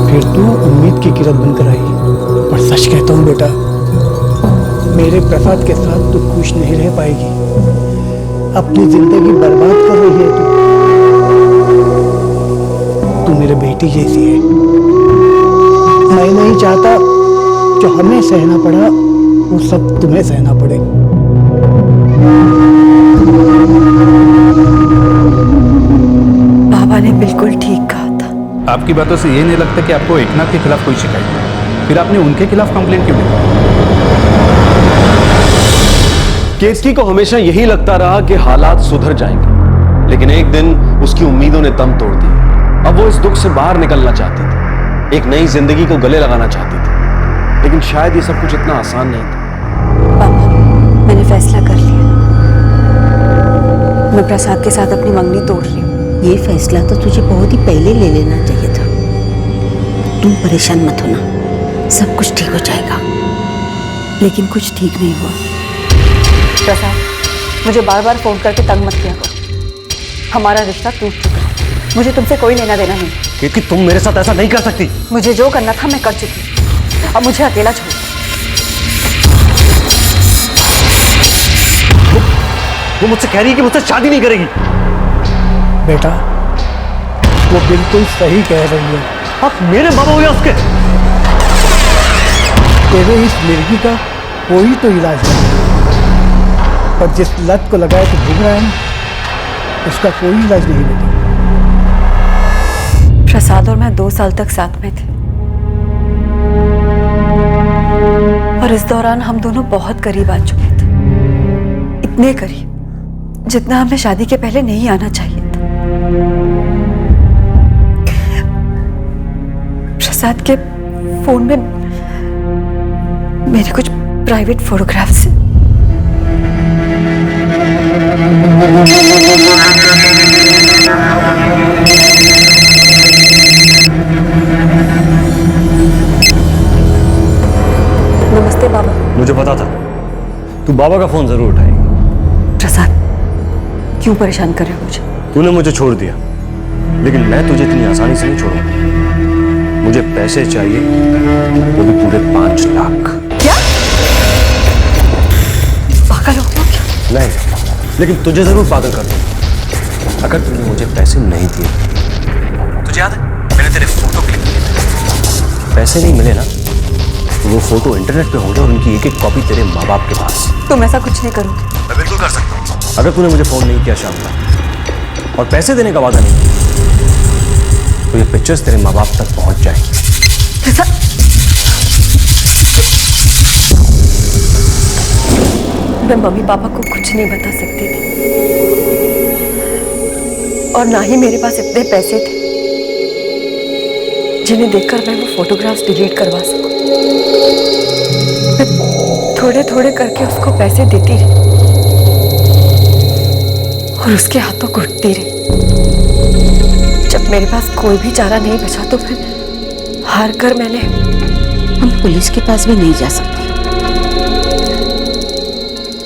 Speaker 16: फिर तू उम्मीद की किरण बनकर आई। पर सच कहता हूँ बेटा, मेरे प्रसाद के साथ तू खुश नहीं रह पाएगी। अपनी जिंदगी बर्बाद कर रही है तू मेरे बेटी जैसी है। मैं नहीं चाहता जो हमें सहना पड़ा वो सब तुम्हें सहना पड़े।
Speaker 18: बाबा ने बिल्कुल ठीक कहा था।
Speaker 14: आपकी बातों से ये नहीं लगता कि आपको एकनाथ के खिलाफ कोई शिकायत है? फिर आपने उनके खिलाफ कंप्लेंट क्यों नहीं?
Speaker 5: केतकी को हमेशा यही लगता रहा कि हालात सुधर जाएंगे, लेकिन एक दिन उसकी उम्मीदों ने दम तोड़ दी। अब वो इस दुख से बाहर निकलना चाहती थी, एक नई जिंदगी को गले लगाना चाहती थी, लेकिन शायद ये सब कुछ इतना आसान नहीं था।
Speaker 18: पापा, मैंने फैसला कर लिया। मैं प्रसाद के साथ अपनी मंगनी तोड़ रही हूँ।
Speaker 17: ये फैसला तो तुझे बहुत ही पहले ले लेना चाहिए था। तुम परेशान मत होना, सब कुछ ठीक हो जाएगा।
Speaker 18: लेकिन कुछ ठीक नहीं हुआ। प्रसाद, मुझे बार बार फोन करके तंग मत किया करो। हमारा रिश्ता टूट चुका है। मुझे तुमसे कोई लेना देना नहीं।
Speaker 3: क्योंकि तुम मेरे साथ ऐसा नहीं कर सकती।
Speaker 18: मुझे जो करना था मैं कर चुकी। अब मुझे अकेला छोड़।
Speaker 3: वो मुझसे कह रही है कि मुझसे शादी नहीं करेगी।
Speaker 16: बेटा, वो बिल्कुल सही कह रही है।
Speaker 3: आप मेरे बाबा हो गया उसके।
Speaker 16: तेरे इस मिर्गी का कोई तो इलाज है, पर जिस लत को लगाए तो घूम रहा है ना, उसका कोई इलाज नहीं बेटा।
Speaker 18: प्रसाद और मैं 2 साल तक साथ में थे और इस दौरान हम दोनों बहुत करीब आ चुके थे। इतने करीब जितना हमें शादी के पहले नहीं आना चाहिए था। प्रसाद के फोन में मेरे कुछ प्राइवेट फोटोग्राफ्स हैं। नमस्ते बाबा।
Speaker 3: मुझे पता था तू बाबा का फोन जरूर उठाएगी।
Speaker 18: प्रसाद, क्यों परेशान कर रहे हो मुझे?
Speaker 3: तूने मुझे छोड़ दिया, लेकिन मैं तुझे इतनी आसानी से नहीं छोड़ूंगा। मुझे पैसे चाहिए, वो भी पूरे 5 लाख।
Speaker 18: क्या? पागल हो क्या?
Speaker 3: नहीं, लेकिन तुझे जरूर पागल कर दूंगा अगर तूने मुझे पैसे नहीं दिए। तुझे याद है मैंने तेरे फोटो क्लिक किए थे? पैसे नहीं मिले ना तो वो फोटो इंटरनेट पे होंगे और उनकी एक एक कॉपी तेरे माँ बाप के पास।
Speaker 18: तुम ऐसा कुछ नहीं करोगे।
Speaker 3: मैं बिल्कुल कर सकता हूँ। अगर तूने मुझे फोन नहीं किया शाम को और पैसे देने का वादा नहीं किया तो ये पिक्चर्स तेरे माँ बाप तक पहुंच जाएंगी।
Speaker 18: मैं मम्मी पापा को कुछ नहीं बता सकती थी और ना ही मेरे पास इतने पैसे थे जिन्हें देखकर मैं वो फोटोग्राफ्स डिलीट करवा सकूं। मैं थोड़े थोड़े करके उसको पैसे देती रही और उसके हाथों घुटती रही। जब मेरे पास कोई भी चारा नहीं बचा तो फिर हार कर मैंने।
Speaker 17: हम पुलिस के पास भी नहीं जा सकते।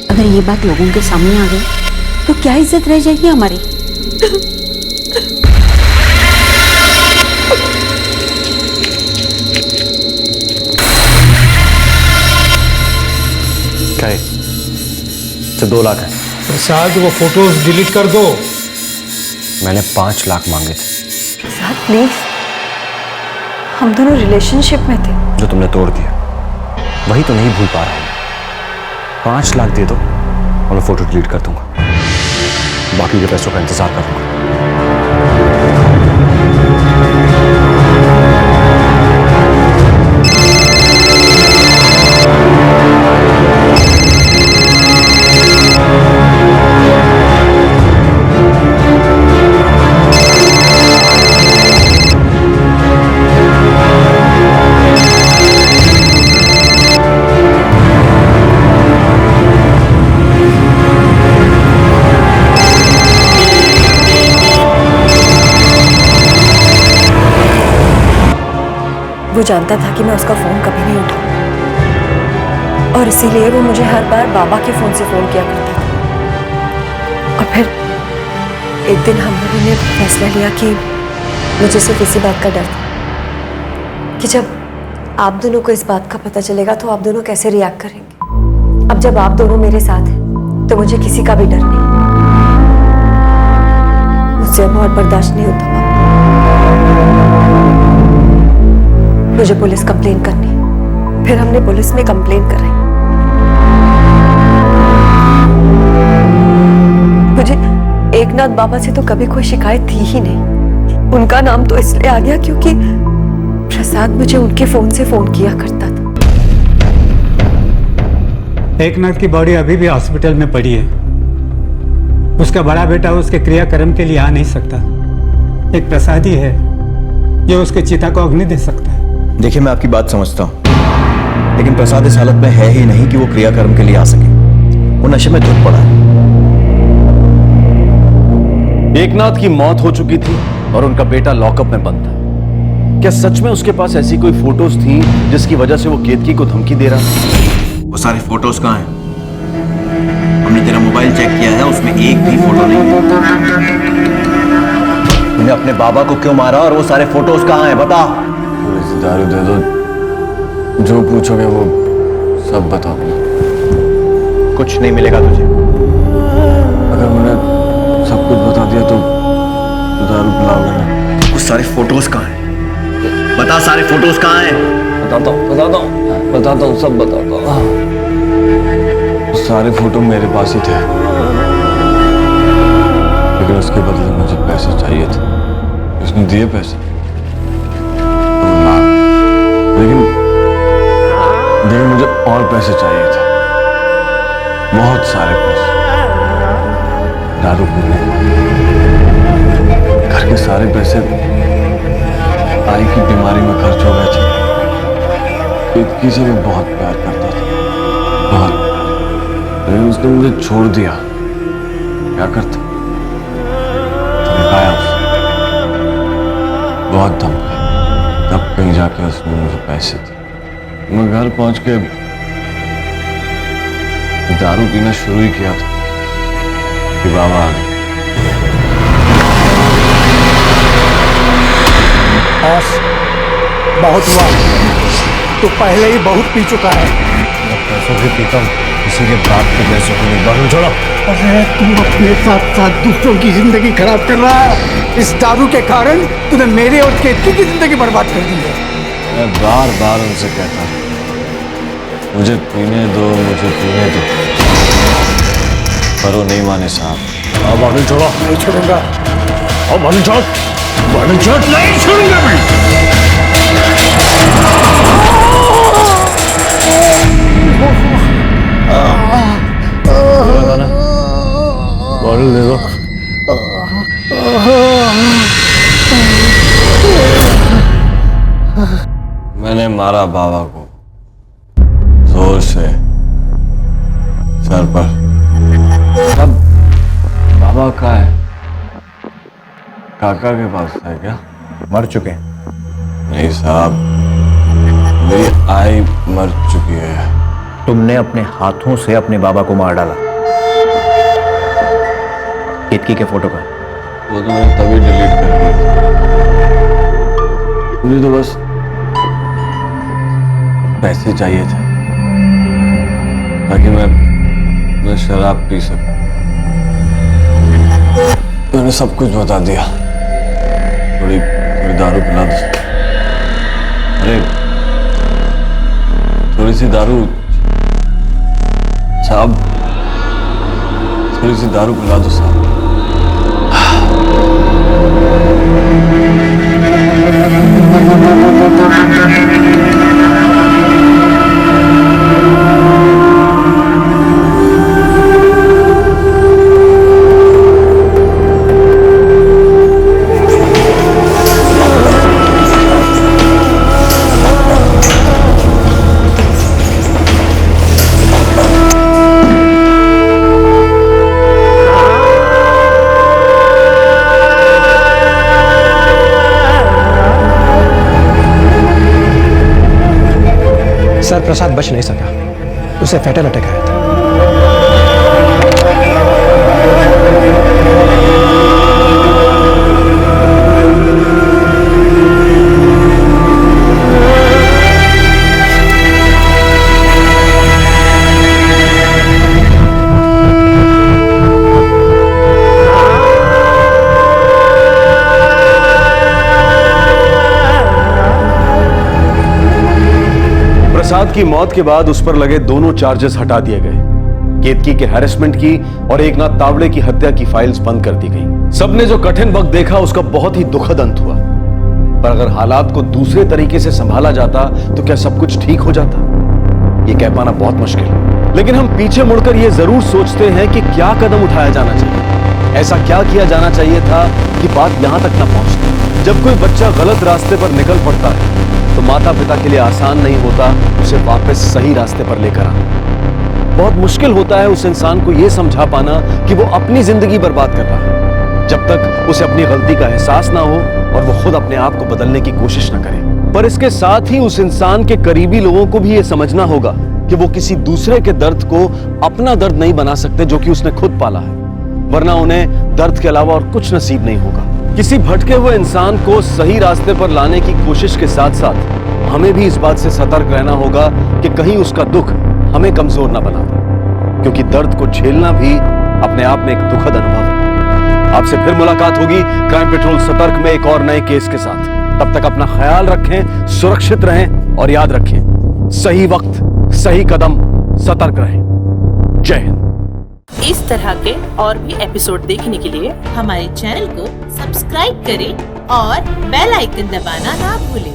Speaker 17: अगर ये बात लोगों के सामने आ गई तो क्या इज्जत रह जाएगी हमारी?
Speaker 3: क्या है? 2 लाख है।
Speaker 16: प्रसाद, वो फोटोज डिलीट कर दो।
Speaker 3: मैंने 5 लाख मांगे थे।
Speaker 18: प्रसाद प्लीज, हम दोनों रिलेशनशिप में थे।
Speaker 3: जो तुमने तोड़ दिया वही तो नहीं भूल पा रहा हूं। 5 लाख दे दो और मैं फोटो डिलीट कर दूंगा। बाकी के पैसों का इंतजार करूंगा।
Speaker 18: वो जानता था कि मैं उसका फोन कभी नहीं उठाऊं और इसीलिए वो मुझे हर बार बाबा के फोन से फोन किया करता था। और फिर एक दिन हम लोगों ने फैसला लिया कि मुझे सिर्फ इसी बात का डर था कि जब आप दोनों को इस बात का पता चलेगा तो आप दोनों कैसे रिएक्ट करेंगे। अब जब आप दोनों मेरे साथ हैं तो मुझे किसी का भी डर नहीं, मुझसे अब और बर्दाश्त नहीं होता। मुझे पुलिस कंप्लेन करनी है। फिर हमने पुलिस में कंप्लेन कराई। मुझे एकनाथ बाबा से तो कभी कोई शिकायत थी ही नहीं। उनका नाम तो इसलिए आ गया क्योंकि प्रसाद मुझे उनके फोन से फोन किया करता था।
Speaker 16: एकनाथ की बॉडी अभी भी हॉस्पिटल में पड़ी है। उसका बड़ा बेटा उसके क्रियाक्रम के लिए आ नहीं सकता। एक प्रसाद ही है जो उसके चिता को अग्नि दे सकता है।
Speaker 19: देखिए, मैं आपकी बात समझता हूं, लेकिन प्रसाद इस हालत में है ही नहीं कि वो क्रियाक्रम के लिए आ सके। वो नशे में धुत पड़ा है।
Speaker 5: एकनाथ की मौत हो चुकी थी और उनका बेटा लॉकअप में बंद था। क्या सच में उसके पास ऐसी कोई फोटोज थी जिसकी वजह से वो केतकी को धमकी दे रहा?
Speaker 19: वो सारे फोटोज कहाँ हैं? हमने तेरा मोबाइल चेक किया है, उसमें एक भी फोटो नहीं है। तूने अपने बाबा को क्यों मारा और वो सारे फोटोज कहाँ हैं? बता।
Speaker 20: दारू दे दो, जो पूछोगे वो सब बताओ।
Speaker 19: कुछ नहीं मिलेगा तुझे।
Speaker 20: अगर मैंने सब कुछ बता दिया तो दारू पिलाओगे ना?
Speaker 19: वो सारे फोटोज कहाँ हैं? बता, सारे फोटोज कहाँ हैं?
Speaker 20: बताता हूँ, सब बताता हूँ। सारे फोटो मेरे पास ही थे, लेकिन उसके बदले मुझे पैसे चाहिए थे। उसने दिए पैसे, लेकिन मुझे और पैसे चाहिए थे, बहुत सारे पैसे। दारू पीने, घर के सारे पैसे आई की बीमारी में खर्च हो गए थे। केतकी से मैं बहुत प्यार करता था, बहुत, लेकिन उसने मुझे छोड़ दिया। क्या करता? धमकाया उसे, बहुत धमकाया। तब कहीं जाके उसने मुझे पैसे दिए। मैं घर पहुंच के दारू पीना शुरू ही किया था कि बाबा आ गए।
Speaker 16: बहुत हुआ, तो पहले ही बहुत पी चुका है।
Speaker 19: पैसों से पीता हूँ, किसी के बाप के पैसों को नहीं। दारू छोड़ो।
Speaker 16: अरे तू अपने साथ साथ दूसरों की जिंदगी खराब कर रहा है। इस दारू के कारण तूने मेरे और केतकी की जिंदगी बर्बाद कर दी है।
Speaker 20: मैं बार बार उनसे कहता हूँ, मुझे पीने दो, मुझे पीने दो, पर वो नहीं माने साहब।
Speaker 19: अब बाटल छोड़ो।
Speaker 16: नहीं छोड़ूंगा।
Speaker 19: अब बाटल छोड़। बाटल छोड़। नहीं छोड़ूंगा मैं।
Speaker 20: बाटल दे दो। मैंने मारा बाबा को जोर से सर पर। अब बाबा कहाँ है? काका के पास है क्या?
Speaker 19: मर चुके?
Speaker 20: नहीं साहब, मेरी आई मर चुकी है।
Speaker 19: तुमने अपने हाथों से अपने बाबा को मार डाला। केतकी के फोटो का
Speaker 20: वो तो मैंने तभी डिलीट कर दिया। मुझे तो बस पैसे चाहिए थे ताकि मैं शराब पी सकूं। मैंने सब कुछ बता दिया। थोड़ी दारू पिला दो। अरे थोड़ी सी दारू साहब, थोड़ी सी दारू पिला दो साहब।
Speaker 16: सर प्रसाद बच नहीं सका, उसे फैटल अटैक आया था।
Speaker 5: प्रसाद की मौत के बाद उस पर लगे दोनों चार्जेस हटा दिए गए। केतकी के हैरेसमेंट की और एकनाथ तावड़े की हत्या की फाइल्स बंद कर दी गई। सबने जो कठिन वक्त देखा उसका बहुत ही दुखद अंत हुआ, पर अगर हालात को दूसरे तरीके से संभाला जाता तो क्या सब कुछ ठीक हो जाता, ये कह पाना बहुत मुश्किल है। लेकिन हम पीछे मुड़कर यह जरूर सोचते हैं कि क्या कदम उठाया जाना चाहिए, ऐसा क्या किया जाना चाहिए था कि बात यहां तक न पहुंचती। जब कोई बच्चा गलत रास्ते पर निकल पड़ता है तो माता पिता के लिए आसान नहीं होता उसे वापस सही रास्ते पर लेकर आना। बहुत मुश्किल होता है उस इंसान को यह समझा पाना कि वो अपनी जिंदगी बर्बाद कर रहा है, जब तक उसे अपनी गलती का एहसास ना हो और वो खुद अपने आप को बदलने की कोशिश ना करे। पर इसके साथ ही उस इंसान के करीबी लोगों को भी यह समझना होगा कि वो किसी दूसरे के दर्द को अपना दर्द नहीं बना सकते जो कि उसने खुद पाला है, वरना उन्हें दर्द के अलावा और कुछ नसीब नहीं होगा। किसी भटके हुए इंसान को सही रास्ते पर लाने की कोशिश के साथ साथ हमें भी इस बात से सतर्क रहना होगा कि कहीं उसका दुख हमें कमजोर ना बना दे, क्योंकि दर्द को झेलना भी अपने आप में एक दुखद अनुभव है। आपसे फिर मुलाकात होगी क्राइम पेट्रोल सतर्क में एक और नए केस के साथ। तब तक अपना ख्याल रखें, सुरक्षित रहें और याद रखें, सही वक्त सही कदम, सतर्क रहें। जय हिंद।
Speaker 21: इस तरह के और भी एपिसोड देखने के लिए हमारे चैनल को सब्सक्राइब करें और बेल आइकन दबाना ना भूलें।